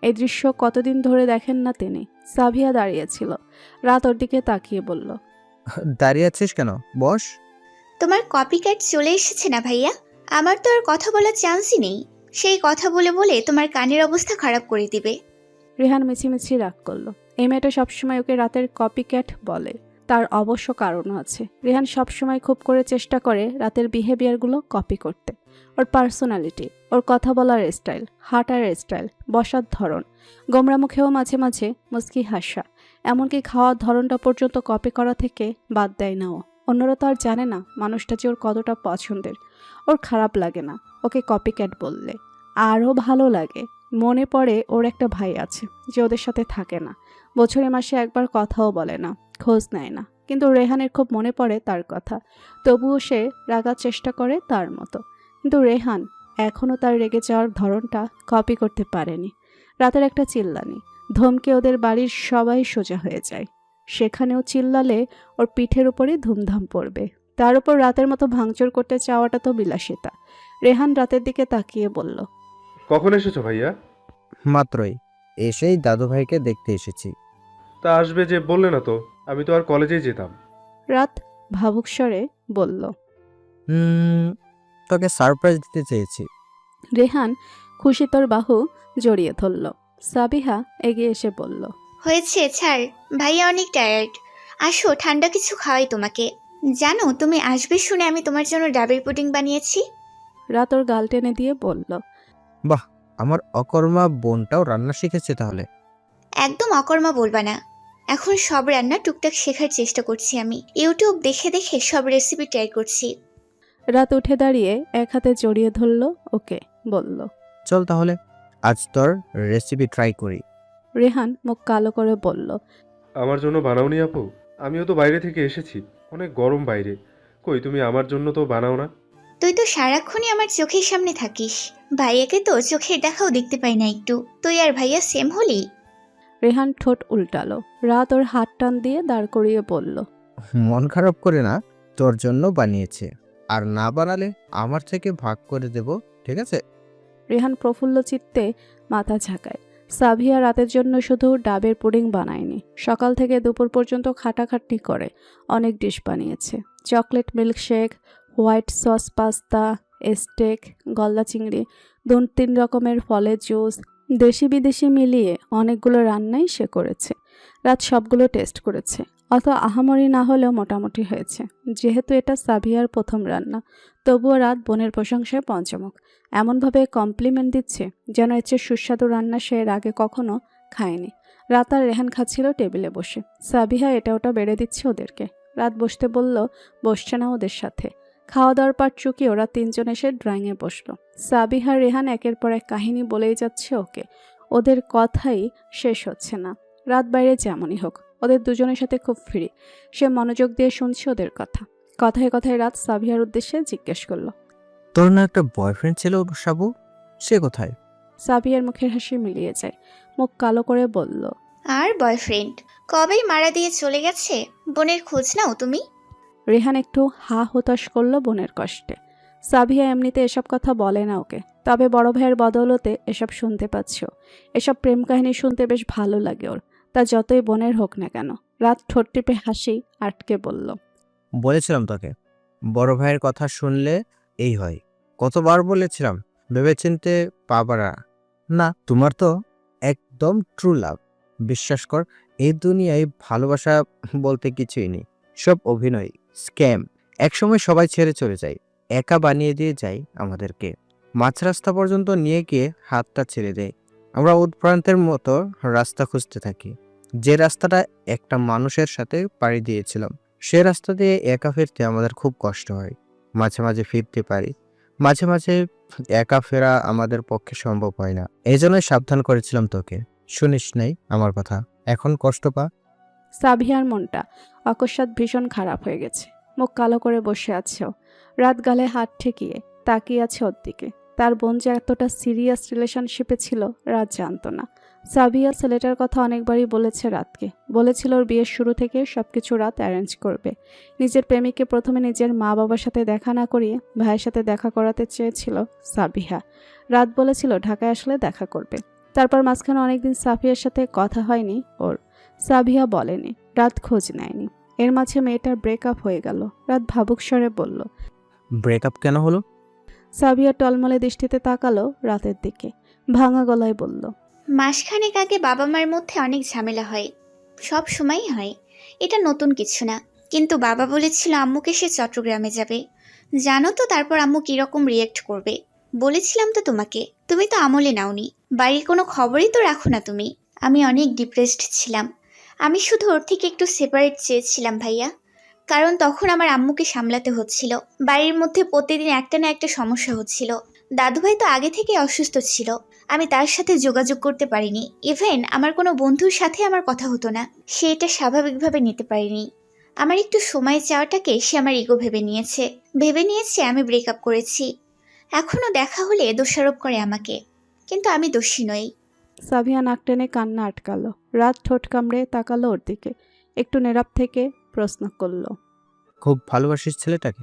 এই দৃশ্য কতদিন ধরে দেখেন না তিনি। সাবিয়া দাঁড়িয়েছিল। রাত ওর দিকে তাকিয়ে বলল, দাঁড়িয়ে আছিস কেন? বস। তোমার কপিক্যাট চলে এসেছে না ভাইয়া? আমার তো আর কথা বলার চান্সই নেই। সেই কথা বলে বলে তোমার কানের অবস্থা খারাপ করে দিবে। রেহান মিছিমিছি রাগ করলো। এই মেয়েটা সবসময় ওকে রাতের কপিক্যাট বলে। তার অবশ্য কারণও আছে। রেহান সবসময় খুব করে চেষ্টা করে রাতের বিহেভিয়ারগুলো কপি করতে। ওর পার্সোনালিটি, ওর কথা বলার স্টাইল, হাঁটার স্টাইল, বসার ধরন, গোমরা মুখেও মাঝে মাঝে মুস্কি হাসা, এমনকি খাওয়ার ধরনটা পর্যন্ত কপি করা থেকে বাদ দেয় না ও। অন্যরা তো আর জানে না মানুষটা যে ওর কতটা পছন্দের। ওর খারাপ লাগে না ওকে কপিক্যাট বললে, আরও ভালো লাগে। মনে পড়ে ওর একটা ভাই আছে যে ওদের সাথে থাকে না, বছরে মাসে একবার কথাও বলে না, খোঁজ নেয় না। কিন্তু রেহানের খুব মনে পড়ে তার কথা। তবুও সে রাগার চেষ্টা করে তার মতো। কিন্তু রেহান এখনও তার রেগে যাওয়ার ধরনটা কপি করতে পারেনি। রাতের একটা চিল্লানি, ধমকে ওদের বাড়ির সবাই সোজা হয়ে যায়। সেখানেও চিল্লালে ওর পিঠের উপরে ধুমধাম পড়বে। তার উপর রাতের মতো ভাঙচুর করতে চাওয়াটা তো বিলাসিতা। রেহান রাতের দিকে তাকিয়ে বলল, কখন এসেছো ভাইয়া? মাত্রই এসেই দাদু ভাইকে দেখতে এসেছি। তা আসবে যে বললে না তো, আমি তো আর কলেজেই যেতাম। রাত ভাবুক স্বরে বলল। তোকে সারপ্রাইজ দিতে চেয়েছি। রেহান খুশি তোর বাহু জড়িয়ে ধরল। সাবিহা এগিয়ে এসে বলল, হয়েছে ছাড়, ভাইয়া অনেক টায়ার্ড। আসো, ঠান্ডা কিছু খাওয়াই তোমাকে। জানো তুমি আসবে শুনে আমি তোমার জন্য ডাবের পুডিং বানিয়েছি। রাত ওর গাল টেনে দিয়ে বলল, বাহ, আমার অকর্মা বোনটাও রান্না শিখেছে তাহলে। একদম অকর্মা বলবা না। এখন সব রান্না টুকটাক শেখার চেষ্টা করছি আমি। ইউটিউব দেখে দেখে সব রেসিপি ট্রাই করছি। রাত উঠে দাঁড়িয়ে এক হাতে জড়িয়ে ধরল ওকে, বলল, চল তাহলে আজ তোর রেসিপি ট্রাই করি। রেহান মুখ কালো করে বলল, আমার জন্য বানাওনি আপু? আমিও তো বাইরে থেকে এসেছি, অনেক গরম বাইরে। কই তুমি আমার জন্য তো বানাও না? তুই তো সারাক্ষণই আমার চোখের সামনে থাকিস। ভাইয়াকে তো চোখের দেখাও দেখতে পাই না একটু। তুই আর ভাইয়া সেম হলি। রেহান ঠোঁট উল্টালো। রাত ওর হাত টান দিয়ে দাঁড় করিয়ে বলল, মন খারাপ করে না, তোর জন্য বানিয়েছে। আর না বানালে আমার থেকে ভাগ করে দেব, ঠিক আছে? রেহান প্রফুল্ল চিত্তে মাথা ঝাঁকায়। সাবিয়া রাতের জন্য শুধু ডাবের পুডিং বানায়নি, সকাল থেকে দুপুর পর্যন্ত খাটাখাটনি করে অনেক ডিশ বানিয়েছে। Chocolate milkshake, white sauce pasta, steak, গলদা চিংড়ি, 2-3 রকমের ফলের জুস, দেশি বিদেশি মিলিয়ে অনেকগুলো রান্নাই সে করেছে। রাত সবগুলো টেস্ট করেছে, অত আহামরি না হলেও মোটামুটি হয়েছে। যেহেতু এটা সাবিয়ার প্রথম রান্না, তবুও রাত বোনের প্রশংসায় পঞ্চমুখ। এমনভাবে কমপ্লিমেন্ট দিচ্ছে যেন এর চেয়ে সুস্বাদু রান্না সে এর আগে কখনো খায়নি। রাত আর রেহান খাচ্ছিল টেবিলে বসে, সাবিহা এটা ওটা বেড়ে দিচ্ছে ওদেরকে। রাত বসতে বলল, বসছে না ওদের সাথে। খাওয়া দাওয়ার পাট চুকিয়ে ওরা 3 জন এসে ড্রয়িংয়ে বসলো। সাবিহা রেহান একের পর এক কাহিনী বলেই যাচ্ছে ওকে, ওদের কথাই শেষ হচ্ছে না। রাত বাইরে যেমনই হোক, ওদের দুজনের সাথে খুব ফ্রি। সে মনোযোগ দিয়ে শুনছে ওদের কথা। কথায় কথায় রাত সাবিহার উদ্দেশ্যে জিজ্ঞেস করলো, তোর না একটা বয়ফ্রেন্ড ছিল সাবু, সে কোথায়? সাবিয়ার মুখের হাসি মিলিয়ে যায়, মুখ কালো করে বলল, আর বয়ফ্রেন্ড কবেই মারা দিয়ে চলে গেছে। বোনের খোঁজ নাও তুমি। রেহান একটু হা হতাশ করলো বোনের কষ্টে। সাবিয়া এমনিতে এসব কথা বলে না ওকে, তবে বড় ভাইয়ের বদৌলতে এসব শুনতে পাচ্ছ। এসব প্রেম কাহিনী শুনতে বেশ ভালো লাগে ওর, তা যতই বোনের হোক না কেন। রাত ঠোঁট টিপে হাসি আটকে বলল, বলেছিলাম তোকে, বড় ভাইয়ের কথা শুনলে এই হয়। কতবার বলেছিলাম ভেবেচিন্তে পাবারা না। তোমার তো একদম ট্রু লাভ। বিশ্বাস কর, এই দুনিয়ায় ভালোবাসা বলতে কিছুই নেই, সব অভিনয়, স্ক্যাম। একসময় সবাই ছেড়ে চলে যায়, একা বানিয়ে দিয়ে যায় আমাদেরকে। মাঝ রাস্তা পর্যন্ত নিয়ে গিয়ে হাতটা ছেড়ে দেয়। আমরা উৎপ্রান্তের মতো রাস্তা খুঁজতে থাকি, যে রাস্তাটা একটা মানুষের সাথে পাড়ি দিয়েছিলাম। সে রাস্তা দিয়ে একা ফিরতে আমাদের খুব কষ্ট হয়। মাঝে মাঝে ফিরতে পারি, মাঝে মাঝে একা ফেরা আমাদের পক্ষে সম্ভব হয় না। এই জন্যই সাবধান করেছিলাম তোকে, শুনিস নাই আমার কথা, এখন কষ্ট পা। সাবিয়ার মনটা অকস্মাৎ ভীষণ খারাপ হয়ে গেছে। মুখ কালো করে বসে আছে ও। রাত গালে হাত ঠেকিয়ে তাকিয়ে আছে ওর দিকে। তার বোন যে এতটা সিরিয়াস রিলেশনশিপে ছিল রাত জানতো না। সাবিয়া ছেলেটার কথা অনেকবারই বলেছে রাতকে, বলেছিল ওর বিয়ের শুরু থেকে সবকিছু রাত অ্যারেঞ্জ করবে। নিজের প্রেমিককে প্রথমে নিজের মা বাবার সাথে দেখা না করিয়ে ভাইয়ের সাথে দেখা করাতে চেয়েছিল সাবিহা। রাত বলেছিল ঢাকায় আসলে দেখা করবে। তারপর মাঝখানে অনেকদিন সাফিয়ার সাথে কথা হয়নি ওর। সাবিহা বলেনি, রাত খোঁজ নেয়নি। এর মাঝে মেয়েটার ব্রেকআপ হয়ে গেল। রাত ভাবুক স্বরে বলল। ব্রেকআপ কেন হলো? সাবিয়া টলমলে দৃষ্টিতে তাকালো রাতের দিকে, ভাঙা গলায় বলল, মাসখানেক আগে বাবা মায়ের মধ্যে অনেক ঝামেলা হয়, সব সময়ই হয়, এটা নতুন কিছু না। কিন্তু বাবা বলেছিল আম্মুকে সে চট্টগ্রামে যাবে। জানো তো তারপর আম্মু কিরকম রিয়েক্ট করবে। বলেছিলাম তো তোমাকে, তুমি তো আমলে নাওনি। বাড়ির কোনো খবরই তো রাখো না তুমি। আমি অনেক ডিপ্রেসড ছিলাম। আমি শুধু ওর থেকে একটু সেপারেট চেয়েছিলাম ভাইয়া, কারণ তখন আমার আম্মুকে সামলাতে হচ্ছিল। বাড়ির মধ্যে প্রতিদিন একটা না একটা সমস্যা হচ্ছিল। দাদুভাই তো আগে থেকে অসুস্থ ছিল, আমি তার সাথে যোগাযোগ করতে পারিনি। ইভেন আমার কোনো বন্ধুর সাথে আমার কথা হতো না। সে এটা স্বাভাবিকভাবে নিতে পারিনি। আমার একটু সময় চাওয়াটাকে সে আমার ইগো ভেবে নিয়েছে আমি ব্রেকআপ করেছি। এখনও দেখা হলে দোষারোপ করে আমাকে, কিন্তু আমি দোষী নই। সাবিয়া নাক টেনে কান্না আটকালো। রাত ঠোঁট কামড়ে তাকালো ওর দিকে, একটু নীরব থেকে প্রশ্ন করল, খুব ভালোবাসিস ছেলেটাকে?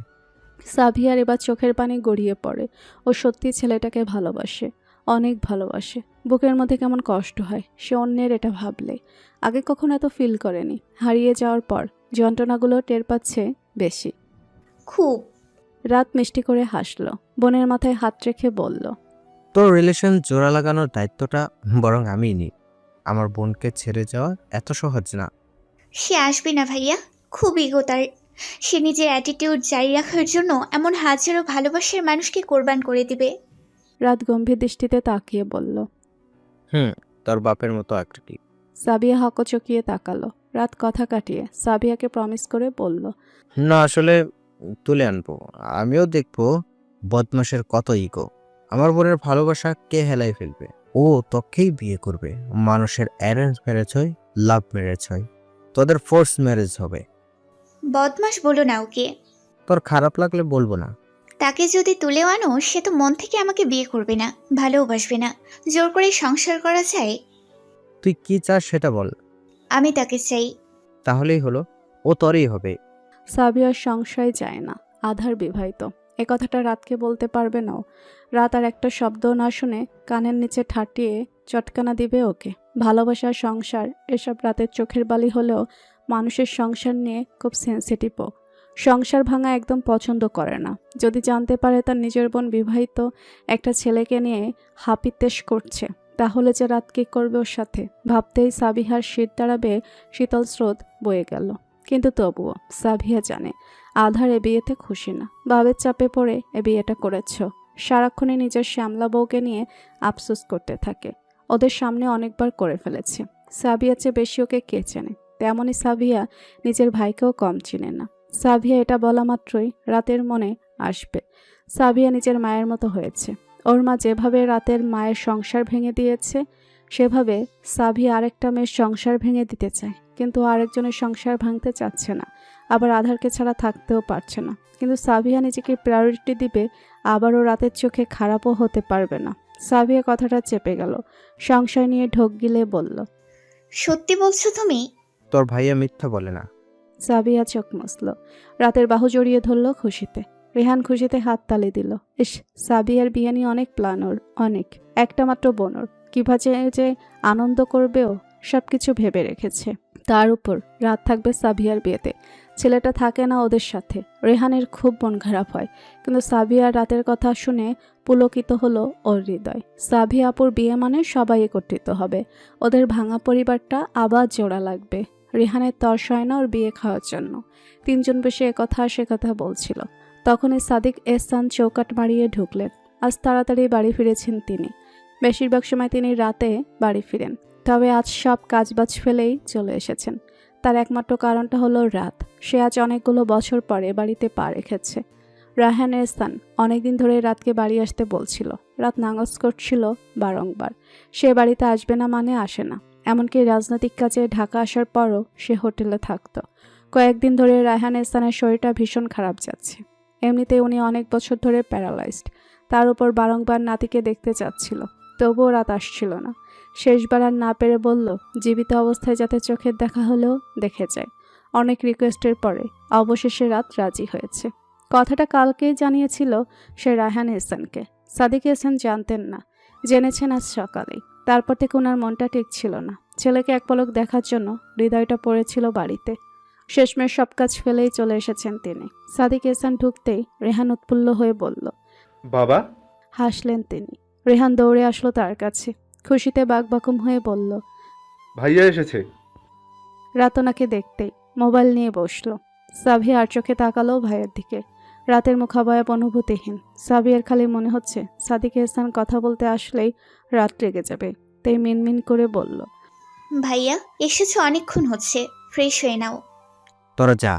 সাবিয়ার এবার চোখের পানি গড়িয়ে পড়ে। ও সত্যি ছেলেটাকে ভালোবাসে, অনেক ভালোবাসে। বুকের মধ্যে কেমন কষ্ট হয় সে অন্যের এটা ভাবলে। আগে কখনো এত ফিল করেনি। হারিয়ে যাওয়ার পর যন্ত্রণাগুলো টের পাচ্ছে বেশি। খুব। রাত মিষ্টি করে হাসলো, বোনের মাথায় হাত রেখে বলল, তোর রিলেশন জোড়া লাগানোর দায়িত্বটা বরং আমিই নিই। আমার বোনকে ছেড়ে যাওয়া এত সহজ না। সে আসবে না ভাইয়া, খুব ইগো তার। সে নিজের অ্যাটিটিউড জারি রাখার জন্য এমন হাজারো ভালোবাসার মানুষকে কোরবান করে দিবে। রাত গম্ভীর দৃষ্টিতে তাকিয়ে বলল, তোর বাপের মতো আকৃতি। সাবিয়া হকচকিয়ে তাকালো। রাত কথা কাটিয়ে সাবিয়াকে প্রমিস করে বলল, না আসলে তুলে আনবো, আমিও দেখবো বদমাসের কত ইগো। আমার বোনের ভালোবাসা কে হেলাই ফেলবে? ও তোকেই বিয়ে করবে। মানুষের অ্যারেঞ্জ ম্যারেজ হয়, লাভ ম্যারেজ হয়, তোদের ফোর্স ম্যারেজ হবে। বদমাস বলো না ওকে। তোর খারাপ লাগলে বলবো না। তাকে যদি তুলেও আনো সে তো মন থেকে আমাকে বিয়ে করবে না, ভালোবাসবে না। জোর করে সংসার করা যায়? তুই কি চাস সেটা বল। আমি তাকে চাই। তাহলেই হলো, ও তোরই হবে। সাবিয়ার সংশয় যায় না। আধার বিবাহিত। এ কথাটা রাতকে বলতে পারবে না ও। রাত আর একটা শব্দও না শুনে কানের নিচে ঠাটিয়ে চটকানা দিবে ওকে। ভালোবাসা, সংসার এসব রাতের চোখের বালি হলেও মানুষের সংসার নিয়ে খুব সেন্সিটিভও। সংসার ভাঙা একদম পছন্দ করে না। যদি জানতে পারে তার নিজের বোন বিবাহিত একটা ছেলেকে নিয়ে হাপিত্তেশ করছে, তাহলে যে রাত কী করবে ওর সাথে ভাবতেই সাবিহার শীত দাঁড়াবে শীতল স্রোত বয়ে গেল। কিন্তু তবুও সাবিহা জানে আধার এ বিয়েতে খুশি না। বাবের চাপে পড়ে এ বিয়েটা করেছ। সারাক্ষণে নিজের শ্যামলা বউকে নিয়ে আফসোস করতে থাকে। ওদের সামনে অনেকবার করে ফেলেছে। সাবিয়া চেয়ে বেশি ওকে কে চেনে? তেমনই সাবিয়া নিজের ভাইকেও কম চিনে না। সাবিয়া এটা বলা মাত্রই রাতের মনে আসবে সাবিয়া নিজের মায়ের মতো হয়েছে। ওর মা যেভাবে রাতের মায়ের সংসার ভেঙে দিয়েছে, সেভাবে সাবিয়া আরেকটা মেয়ের সংসার ভেঙে দিতে চায়, কিন্তু আরেকজনের সংসার ভাঙতে চাচ্ছে না। আবার আধারকে ছাড়া থাকতেও পারছে না। কিন্তু সাবিয়া নিজেকে প্রায়োরিটি দিবে, আবারও রাতের চোখে খারাপও হতে পারবে না। সাবিয়া কথাটা চেপে গেল, সংশয় নিয়ে ঢোক গিলে বলল, সত্যি বলছো তুমি? তোর ভাইয়া মিথ্যা বলে না। সাবিয়া চোখ মুছল, রাতের বাহু জড়িয়ে ধরল খুশিতে। রেহান খুশিতে হাততালি দিল। ইস, সাবিয়ার বিয়ে নিয়ে অনেক প্ল্যান ওর, অনেক। একটা মাত্র বোনর, কিভাবে যে আনন্দ করবেও সবকিছু ভেবে রেখেছে। তার উপর রাত থাকবে সাবিয়ার বিয়েতে। ছেলেটা থাকে না ওদের সাথে। রেহানের খুব মন খারাপ হয়, কিন্তু সাবিয়ার রাতের কথা শুনে পুলকিত হলো ওর হৃদয়। সাবিয়া আপুর বিয়ে মানে সবাই একত্রিত হবে। ওদের ভাঙা পরিবারটা আবার জোড়া লাগবে। রেহানের তর সয় না ওর বিয়ে খাওয়ার জন্য। তিনজন বসে একথা সে কথা বলছিল। তখনই সাদিক এহসান চৌকাট মারিয়ে ঢুকলেন। আজ তাড়াতাড়ি বাড়ি ফিরেছেন তিনি। বেশিরভাগ সময় তিনি রাতে বাড়ি ফিরেন, তবে আজ সব কাজবাজ ফেলেই চলে এসেছেন। তার একমাত্র কারণটা হলো রাত। সে আজ অনেকগুলো বছর পরে বাড়িতে পা রেখেছে। রায়হান এহসান অনেকদিন ধরে রাতকে বাড়ি আসতে বলছিল। রাত নাঙজ করছিল বারংবার। সে বাড়িতে আসবে না মানে আসে না। এমনকি রাজনৈতিক কাজে ঢাকা আসার পরও সে হোটেলে থাকতো। কয়েকদিন ধরে রায়হান এহসানের শরীরটা ভীষণ খারাপ যাচ্ছে। এমনিতে উনি অনেক বছর ধরে প্যারালাইজড। তার উপর বারংবার নাতিকে দেখতে চাচ্ছিল, তবুও রাত আসছিল না। শেষবার আর না পেরে বলল, জীবিত অবস্থায় যাতে চোখের দেখা হলেও দেখে যায়। অনেক রিকোয়েস্টের পরে অবশেষে রাত রাজি হয়েছে। কথাটা কালকেই জানিয়েছিল সে রায়হান এহসানকে। সাদিক এহসান জানতেন না, জেনেছেন আজ সকালেই। তারপর থেকে ওনার মনটা ঠিক ছিল না। ছেলেকে এক পলক দেখার জন্য হৃদয়টা পড়েছিল বাড়িতে। শেষমেশ সব কাজ ফেলেই চলে এসেছেন তিনি। সাদিক এহসান ঢুকতেই রেহান উৎফুল্ল হয়ে বলল, বাবা। হাসলেন তিনি। রেহান দৌড়ে আসলো তার কাছে, খুশিতে বাকবাকুম হয়ে বলল, ভাইয়া এসেছে। রাত ওনাকে দেখতেই মোবাইল নিয়ে বসলো। সাবি আর চোখে তাকালো ভাইয়ের দিকে। রাতের মুখাবয়ব অনুভূতিহীন। সাবিয়ার খালি মনে হচ্ছে সাদিক এহসান কথা বলতে আসলেই রাত রেগে যাবে, তাই মিনমিন করে বলল, ভাইয়া এসেছো, অনেকক্ষণ হচ্ছে, ফ্রেশ হয়ে নাও। তোরা যা।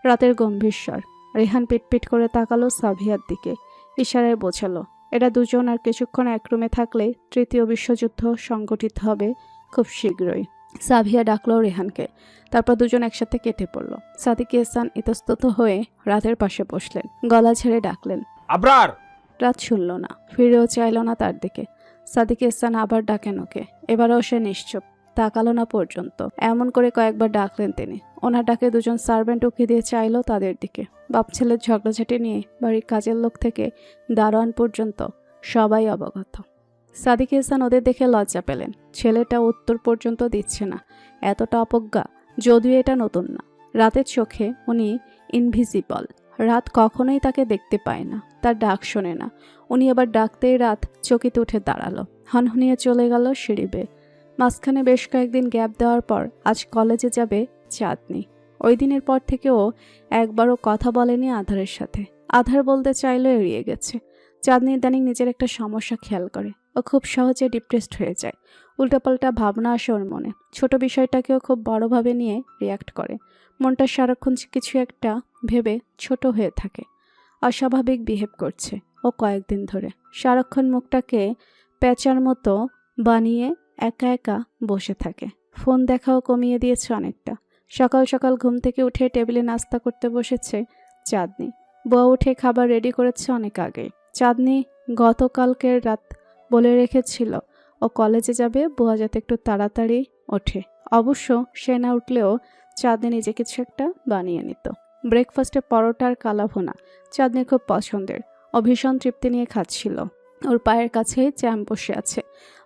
রাতের গম্ভীর স্বর। রেহান পিটপিট করে তাকালো সাবিয়ার দিকে, ইশারায় বোঝালো এরা দুজন আর কিছুক্ষণ এক রুমে থাকলে তৃতীয় বিশ্বযুদ্ধ সংগঠিত হবে খুব শীঘ্রই। সাবিয়া ডাকলো রেহানকে, তারপর দুজন একসাথে কেটে পড়ল। সাদিক এহসান ইতস্তত হয়ে রাতের পাশে বসলেন, গলা ছেড়ে ডাকলেন, আবরার। রাত শুনল না, ফিরেও চাইল না তার দিকে। সাদিক এহসান আবার ডাকেন ওকে। এবারও সে নিশ্চুপ, তাকালো না পর্যন্ত। এমন করে কয়েকবার ডাকলেন তিনি। ওনার ডাকে দুজন সার্ভেন্ট উকি দিয়ে চাইলো তাদের দিকে। বাপ ছেলের ঝগড়াঝাটি নিয়ে বাড়ির কাজের লোক থেকে দারোয়ান পর্যন্ত সবাই অবগত। সাদিক এহসান ওদের দেখে লজ্জা পেলেন। ছেলেটা উত্তর পর্যন্ত দিচ্ছে না, এতটা অপজ্ঞা। যদিও এটা নতুন না, রাতের চোখে উনি ইনভিজিবল। রাত কখনোই তাকে দেখতে পায় না, তার ডাক শোনে না। উনি আবার ডাকতেই রাত চকিতে উঠে দাঁড়ালো, হনহনিয়ে চলে গেল সিঁড়ি বেয়ে। মাঝখানে বেশ কয়েকদিন গ্যাপ দেওয়ার পর আজ কলেজে যাবে চাঁদনি। ওই দিনের পর থেকেও একবারও কথা বলেনি আধারের সাথে। আধার বলতে চাইলেও এড়িয়ে গেছে। চাঁদনি ইদানিং নিজের একটা সমস্যা খেয়াল করে। ও খুব সহজে ডিপ্রেসড হয়ে যায়। উল্টাপাল্টা ভাবনা আসে ওর মনে। ছোট বিষয়টাকেও খুব বড়ভাবে নিয়ে রিয়াক্ট করে। মনটা সারাক্ষণ কিছু একটা ভেবে ছোট হয়ে থাকে। অস্বাভাবিক বিহেভ করছে ও কয়েকদিন ধরে। সারাক্ষণ মুখটাকে প্যাঁচার মতো বানিয়ে একা একা বসে থাকে। ফোন দেখাও কমিয়ে দিয়েছে অনেকটা। সকাল সকাল ঘুম থেকে উঠে টেবিলে নাস্তা করতে বসেছে চাঁদনি। বুয়া উঠে খাবার রেডি করেছে অনেক আগে। চাঁদনি গতকালকের রাত বলে রেখেছিল ও কলেজে যাবে, বুয়া যাতে একটু তাড়াতাড়ি ওঠে। অবশ্য সে না উঠলেও চাঁদনি নিজে কিছু একটা বানিয়ে নিত। ব্রেকফাস্টে পরোটা আর কালাভুনা চাঁদনির খুব পছন্দের। ও ভীষণ তৃপ্তি নিয়ে খাচ্ছিল। ওর পায়ের কাছেই চ্যাম্প বসে আছে,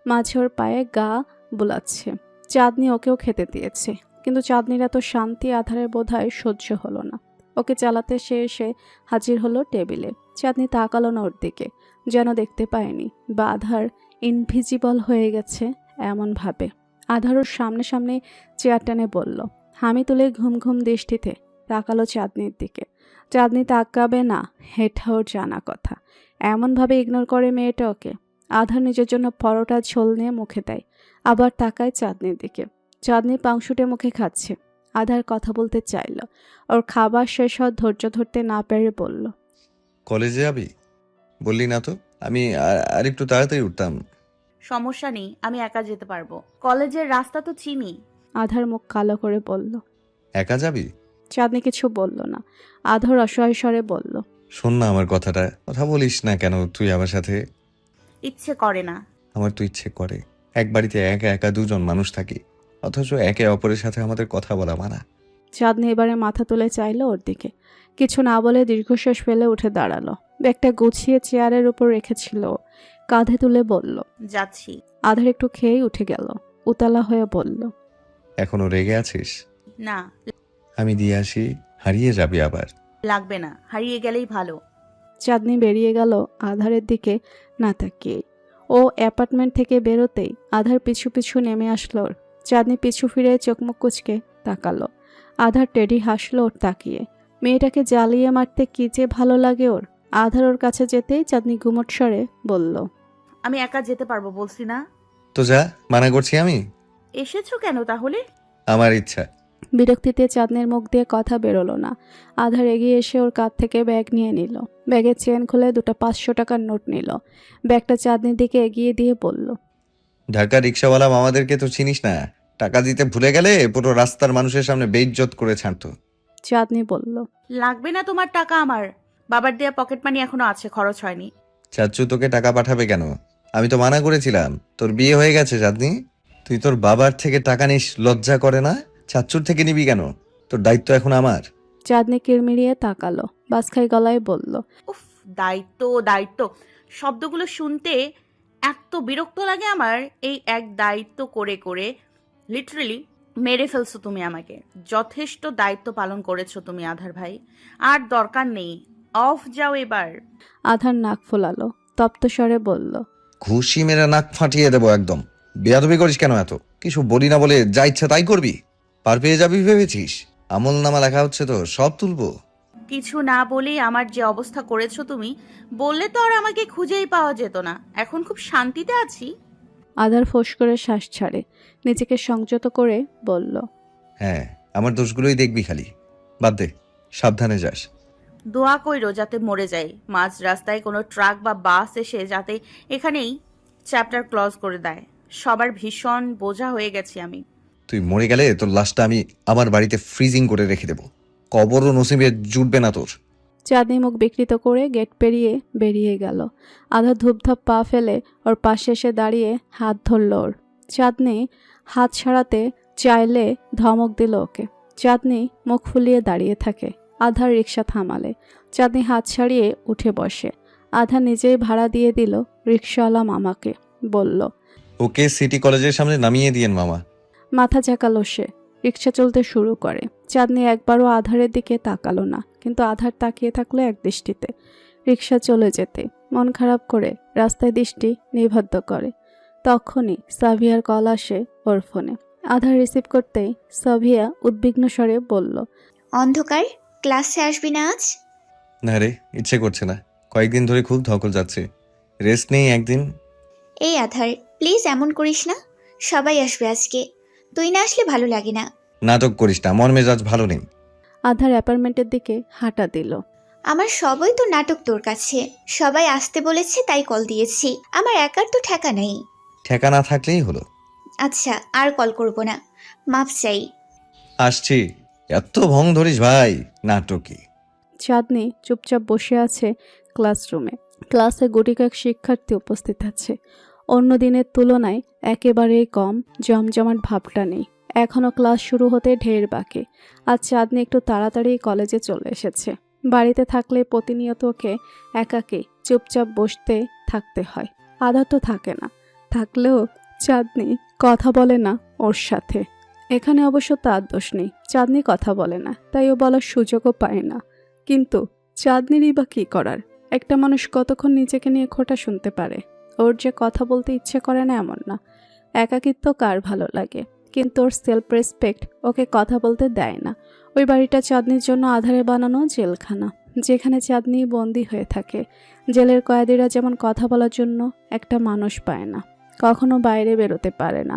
মাঝে ওর পায়ে গা বুলাচ্ছে। চাঁদনি ওকেও খেতে দিয়েছে, কিন্তু চাঁদনির এত শান্তি আধারের বোধহয় সহ্য হলো না। ওকে চালাতে সে এসে হাজির হলো টেবিলে। চাঁদনি তাকালো না ওর দিকে, যেন দেখতে পায়নি, বা আধার ইনভিজিবল হয়ে গেছে এমন ভাবে। আধার ওর সামনে সামনে চেয়ার টেনে বলল, হামি তুলে ঘুম ঘুম দৃষ্টিতে তাকালো চাঁদনির দিকে। চাঁদনি তাকাবে না এটা ওর জানা কথা, এমনভাবে ইগনোর করে মেয়েটা ওকে। আধার নিজের জন্য পরোটা ঝোল নিয়ে মুখে দেয়, আবার তাকায় চাঁদনির দিকে। চাঁদনি পাংশুটে মুখে খাচ্ছে। আধার কথা বলতে চাইল, ওর খাবার শেষ হওয়ার ধৈর্য ধরতে না পেরে বলল, কলেজে যাবি? বললি না তো, আমি আর একটু তাড়াতাড়ি উঠতাম। সমস্যা নেই, আমি একা যেতে পারবো, কলেজের রাস্তা তো চিনি। আধার মুখ কালো করে বলল। একা যাবি? চাঁদনি কিছু বলল না। আধার অসহায় স্বরে বলল, শোন না আমার কথাটা, কথা বলিস না কেন তুই আমার সাথে? ইচ্ছে করে না। আমার তো ইচ্ছে করে। এক বাড়িতে একা একা দুজন মানুষ থাকি, অথচ একে অপরের সাথে আমাদের কথা বলা মানা। চাঁদনি এবারে মাথা তুলে চাইল ওর দিকে। কিছু না বলে দীর্ঘশ্বাস ফেলে উঠে দাঁড়ালো। ব্যাগটা গুছিয়ে চেয়ারের উপর রেখেছিল, কাঁধে তুলে বলল, যাচ্ছি। আধার একটু খেয়েই উঠে গেল। উতলা হয়ে বলল, এখনো রেগে আছিস? না, আমি দিয়ে আসি, হারিয়ে যাবি আবার। লাগবে না, হারিয়ে গেলেই ভালো। চাঁদনি বেরিয়ে গেল আধারের দিকে না তাকিয়ে। ও অ্যাপার্টমেন্ট থেকে বেরোতেই আধার পিছু পিছু নেমে আসলো ওর। চাঁদনি পিছু ফিরে চোখমুখ কুচকে তাকালো। আধার টেডি হাসলো ওর তাকিয়ে। মেয়েটাকে জ্বালিয়ে মারতে কি যে ভালো লাগে ওর। আধার ওর কাছে যেতেই চাঁদনি গুমট স্বরে বলল, আমি একা যেতে পারবো বলছি না। তো যা, মানা করছি আমি। এসেছো কেন তাহলে? আমার ইচ্ছা। বিরক্তিতে চাঁদনির মুখ দিয়ে কথা বেরোলো না। আধার এগিয়ে এসে ওর কাঁধ থেকে ব্যাগ নিয়ে নিল। ব্যাগের চেন খুলে দুটো 500 টাকার নোট নিল। ব্যাগটা চাঁদনির দিকে এগিয়ে দিয়ে বলল, ঢাকা রিক্সাওয়ালা মামাদেরকে তো চিনিস না, টাকা দিতে ভুলে গেলে পুরো রাস্তার মানুষের সামনে বেইজ্জত করে ছাড়তো। চাঁদনি বলল, লাগবে না তোমার টাকা আমার। বাবার দেয়া পকেট মানি এখনো আছে, খরচ হয়নি। চাচ্চু তোকে টাকা পাঠাবে কেন? আমি তো মানা করেছিলাম। তোর বিয়ে হয়ে গেছে চাঁদনি, তুই তোর বাবার থেকে টাকা নিস, লজ্জা করে না? চাচ্চুর থেকে নিবি কেন? তোর দায়িত্ব এখন আমার। চাঁদনি কিরমিরিয়ে তাকালো, বাসখাই গলায় বলল, উফ, দায়িত্ব দায়িত্ব শব্দগুলো শুনতে এত বিরক্ত লাগে আমার। এই এক দায়িত্ব করে করে লিটারেলি মেরে ফেলছো তুমি আমাকে। যথেষ্ট দায়িত্ব পালন করেছো তুমি আধার ভাই, আর দরকার নেই। অফ যাও এবার। আধার নাক ফোলালো, তপ্ত স্বরে বলল, ঘুষি মেরে নাক ফাটিয়ে দেবো একদম। বেয়াদবি করিস কেন এত? কিছু বলি না বলে যা ইচ্ছা তাই করবি? পার পেয়ে যাবি ভেবেছিস? আমল নামা লেখা হচ্ছে তো, সব তুলবো। কিছু না বলেই আমার যে অবস্থা করেছো তুমি, বললে তো আর আমাকে খুঁজেই পাওয়া যেত না। এখন খুব শান্তিতে আছি। আধার ফোঁস করে শ্বাস ছাড়ে, নিজেকে সংযত করে বলল, হ্যাঁ, আমার দোষগুলোই দেখবি খালি। বাদ দে, সাবধানে যাস। দোয়া কইরো যাতে মরে যাই। মাঝ রাস্তায় কোনো ট্রাক বা বাস এসে যাতে এখানেই চ্যাপ্টার ক্লোজ করে দেয়। সবার ভীষণ বোঝা হয়ে গেছি আমি। তুই মরে গেলে তোর লাশটা আমি আমার বাড়িতে ফ্রিজিং করে রেখে দেবো। কবরও নসিবে জুটবে না তোর। চাঁদনি মুখ বিকৃত করে গেট পেরিয়ে বেরিয়ে গেল। আধা ধূপধাপ পা ফেলে ওর পাশে এসে দাঁড়িয়ে হাত ধরল ওর। চাঁদনি হাত ছাড়াতে চাইলে ধমক দিল ওকে। চাঁদনি মুখ ফুলিয়ে দাঁড়িয়ে থাকে। আধার রিক্সা থামালে চাঁদনি হাত ছাড়িয়ে উঠে বসে। আধা নিজেই ভাড়া দিয়ে দিল রিক্সাওয়ালা মামাকে। বলল, ওকে সিটি কলেজের সামনে নামিয়ে দিয়েন মামা। মাথা ঝাঁকালো সে। রিক্সা চলতে শুরু করে। চাঁদনি একবারও আধারের দিকে তাকালো না, কিন্তু আধার তাকিয়ে থাকলো এক দৃষ্টিতে। রিক্সা চলে যেতে মন খারাপ করে রাস্তায় দৃষ্টি নিবদ্ধ করে। তখনই সাভিয়ার কল আসে ওর ফোনে। আধার রিসিভ করতেই সাভিয়া উদ্বিগ্ন স্বরে বলল, অন্ধকার, ক্লাসে আসবি না আজ? না রে, ইচ্ছে করছে না। কয়েকদিন ধরে খুব ধকল যাচ্ছে, রেস্ট নেই একদিন। এই আধার, প্লিজ এমন করিস না। সবাই আসবে আজকে, তুই না আসলে ভালো লাগে না। নাটক করিস না, মন মেজাজ ভালো নেই। আধার অ্যাপার্টমেন্টের দিকে হাঁটা দিল। আমার সবই তো নাটক তোর কাছে। সবাই আসতে বলেছে তাই কল দিয়েছি, আমার একার তো ঠেকা নেই। ঠেকা না থাকলেই হলো। আচ্ছা, আর কল করব না, মাপ চাই। আসছি। এত ভং ধরিস ভাই, নাটকি। চাঁদনি চুপচাপ বসে আছে ক্লাসরুমে। ক্লাসে গুটি কয়েক শিক্ষার্থী উপস্থিত আছে। অন্য দিনের তুলনায় একেবারেই কম, জমজমাট ভাবটা নেই। এখনও ক্লাস শুরু হতে ঢের বাকি। আজ চাঁদনি একটু তাড়াতাড়ি কলেজে চলে এসেছে। বাড়িতে থাকলে প্রতিনিয়ত ওকে একাকী চুপচাপ বসতে থাকতে হয়। আদা তো থাকে না, থাকলেও চাঁদনি কথা বলে না ওর সাথে। এখানে অবশ্য তার দোষ নেই, চাঁদনি কথা বলে না, তাই ও বলার সুযোগও পায় না। কিন্তু চাঁদনিরই বা কী করার? একটা মানুষ কতক্ষণ নিজেকে নিয়ে খোঁটা শুনতে পারে? ওর যে কথা বলতে ইচ্ছে করে না এমন না, একাকিত্ব কার ভালো লাগে, কিন্তু ওর সেলফ রেসপেক্ট ওকে কথা বলতে দেয় না। ওই বাড়িটা চাঁদনির জন্য আধারে বানানো জেলখানা, যেখানে চাঁদনি বন্দি হয়ে থাকে। জেলের কয়েদিরা যেমন কথা বলার জন্য একটা মানুষ পায় না, কখনো বাইরে বেরোতে পারে না,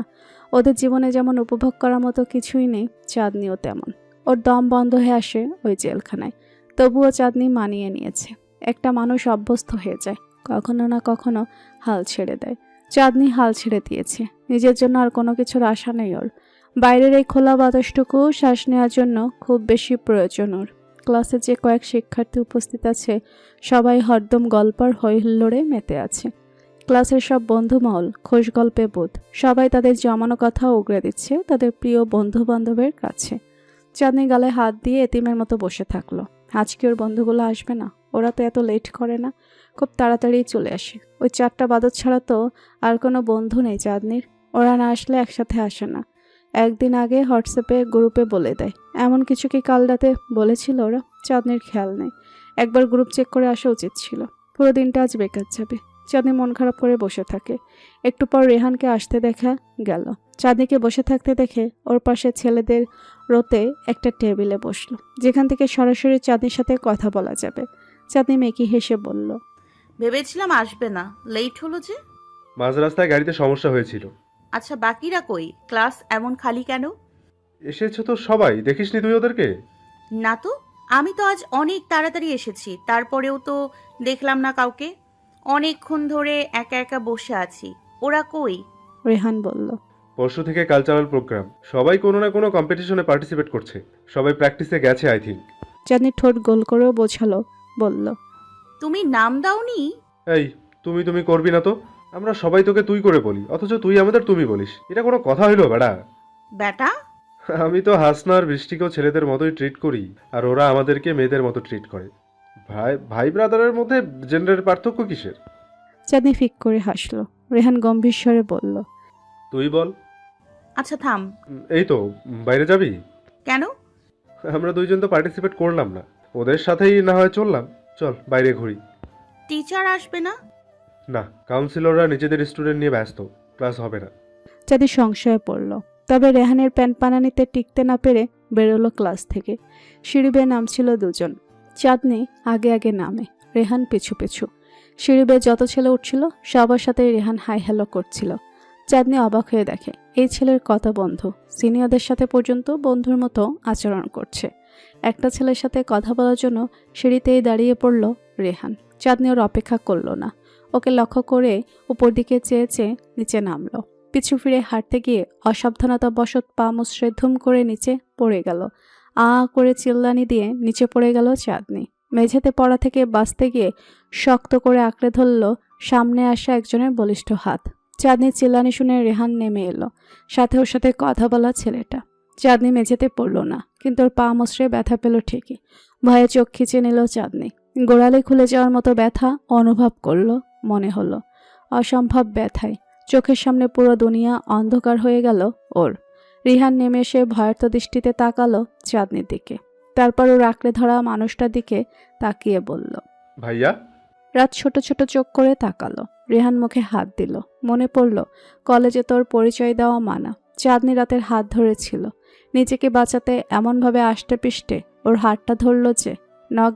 ওদের জীবনে যেমন উপভোগ করার মতো কিছুই নেই, চাঁদনিও তেমন। ওর দম বন্ধ হয়ে আসে ওই জেলখানায়। তবুও চাঁদনি মানিয়ে নিয়েছে। একটা মানুষ অভ্যস্ত হয়ে যায়, কখনো না কখনো হাল ছেড়ে দেয়। চাঁদনি হাল ছেড়ে দিয়েছে, নিজের জন্য আর কোনো কিছুর আশা নেই ওর। বাইরের এই খোলা বাতাসটুকু শ্বাস নেওয়ার জন্য খুব বেশি প্রয়োজন ওর। ক্লাসে যে কয়েক শিক্ষার্থী উপস্থিত আছে সবাই হরদম গল্পর হৈহুল্লোড়ে মেতে আছে। ক্লাসের সব বন্ধুমহল খোশ গল্পে বোধ, সবাই তাদের জমানো কথা উগড়ে দিচ্ছে তাদের প্রিয় বন্ধু বান্ধবের কাছে। চাঁদনি গালে হাত দিয়ে এতিমের মতো বসে থাকলো। আজকে ওর বন্ধুগুলো আসবে না? ওরা তো এত লেট করে না, খুব তাড়াতাড়ি চলে আসে। ওই 4টা বাদত ছাড়া তো আর কোনো বন্ধু নেই চাঁদনির। ওরা না আসলে একসাথে আসে না, একদিন আগে হোয়াটসঅ্যাপে গ্রুপে বলে দেয়। এমন কিছু কি কাল রাতে বলেছিল ওরা? চাঁদনির খেয়াল নেই। একবার গ্রুপ চেক করে আসা উচিত ছিল। পুরো দিনটা আজ বেকার যাবে। চাঁদনি মন খারাপ করে বসে থাকে। একটু পর রেহানকে আসতে দেখা গেল। চাঁদনিকে বসে থাকতে দেখে ওর পাশে ছেলেদের রোতে একটা টেবিলে বসলো, যেখান থেকে সরাসরি চাঁদনির সাথে কথা বলা যাবে। চাঁদনি মেকি হেসে বলল, ভেবেছিলাম আসবে না, লেট হলো যে। মাঝ রাস্তায় গাড়িতে সমস্যা হয়েছিল। আচ্ছা, বাকিরা কই? ক্লাস এমন খালি কেন? এসেছো তো সবাই, দেখিসনি তুই ওদেরকে? না তো, আমি তো আজ অনেক তাড়াতাড়ি এসেছি, তারপরেও তো দেখলাম না কাউকে। অনেকক্ষণ ধরে একা একা বসে আছি। ওরা কই? রেহান বলল। পরশু থেকে কালচারাল প্রোগ্রাম, সবাই কোনো না কোনো কম্পিটিশনে পার্টিসিপেট করছে। সবাই প্র্যাকটিসে গেছে আই থিঙ্ক। চাঁদনি ঠোঁট গোল করেও বোঝালো, বলল, তুমি নাম দাওনি? এই তুমি তুমি করবি না তো? আমরা সবাই তোকে তুই করে বলি, অথচ তুই আমাদের তুমি বলিস। এটা কোনো কথা হইলো বেড়া? বেটা? আমি তো হাসনা আর বৃষ্টিকেও ছেলেদের মতোই ট্রিট করি, আর ওরা আমাদেরকে মেয়েদের মতো ট্রিট করে। ভাই ভাই ব্রাদারের মধ্যে জেন্ডারের পার্থক্য কিসের? চাঁদনি ফিক করে হাসলো। রেহান গম্ভীর স্বরে বলল, তুই বল। আচ্ছা থাম। এই তো, বাইরে যাবি? কেন? আমরা দুইজন তো পার্টিসিপেট করলাম না, ওদের সাথেই না হয় চললাম। চল বাইরে ঘুরি। টিচার আসবে না? না, কাউন্সিলররা নিজেদের স্টুডেন্ট নিয়ে ব্যস্ত, ক্লাস হবে না। চাঁদনি সংশয়ে পড়ল। তবে রেহানের প্যান্ট পানানিতে টিকতে না পেরে বেরোলো ক্লাস থেকে। সিঁড়ি বেয়ে নামছিল দুজন। চাঁদনি আগে আগে নামে, রেহান পিছু পিছু। সিঁড়ি বেয়ে যত ছেলে উঠছিল সবার সাথেই রেহান হাই হ্যালো করছিল। চাঁদনি অবাক হয়ে দেখে এই ছেলের কত বন্ধু, সিনিয়রদের সাথে পর্যন্ত বন্ধুর মতো আচরণ করছে। একটা ছেলের সাথে কথা বলার জন্য সিঁড়িতেই দাঁড়িয়ে পড়ল রেহান। চাঁদনি ওর অপেক্ষা করল না, ওকে লক্ষ্য করে উপর দিকে চেয়ে চেয়ে নিচে নামলো। পিছু ফিরে হাঁটতে গিয়ে অসাবধানতাবশত পা মুচড়ে ধুম করে নিচে পড়ে গেল। আ করে চিল্লানি দিয়ে নিচে পড়ে গেল চাঁদনি। মেঝেতে পড়া থেকে বাঁচতে গিয়ে শক্ত করে আঁকড়ে ধরল সামনে আসা একজনের বলিষ্ঠ হাত। চাঁদনির চিল্লানি শুনে রেহান নেমে এলো, সাথে ওর সাথে কথা বলা ছেলেটা। চাঁদনি মেঝেতে পড়ল না, কিন্তু ওর পা মুচড়ে ব্যথা পেল ঠিকই। ভয়ে চোখ খিচে নিল চাঁদনি। গোড়ালি খুলে যাওয়ার মতো ব্যথা অনুভব করলো, মনে হলো অসম্ভব ব্যথায় চোখের সামনে পুরো দুনিয়া অন্ধকার হয়ে গেল ওর। রিহান নেমে এসে ভয়ার্ত দৃষ্টিতে তাকালো চাঁদনির দিকে, তারপর ওর আঁকড়ে ধরা মানুষটার দিকে তাকিয়ে বলল, ভাইয়া। রাত ছোট ছোট চোখ করে তাকালো। রেহান মুখে হাত দিল। মনে পড়ল কলেজে তোর পরিচয় দেওয়া মানা। চাঁদনি রাতের হাত ধরেছিল, নিজেকে বাঁচাতে এমনভাবে আষ্টে পিষ্টে ওর হাতটা ধরল যে নখ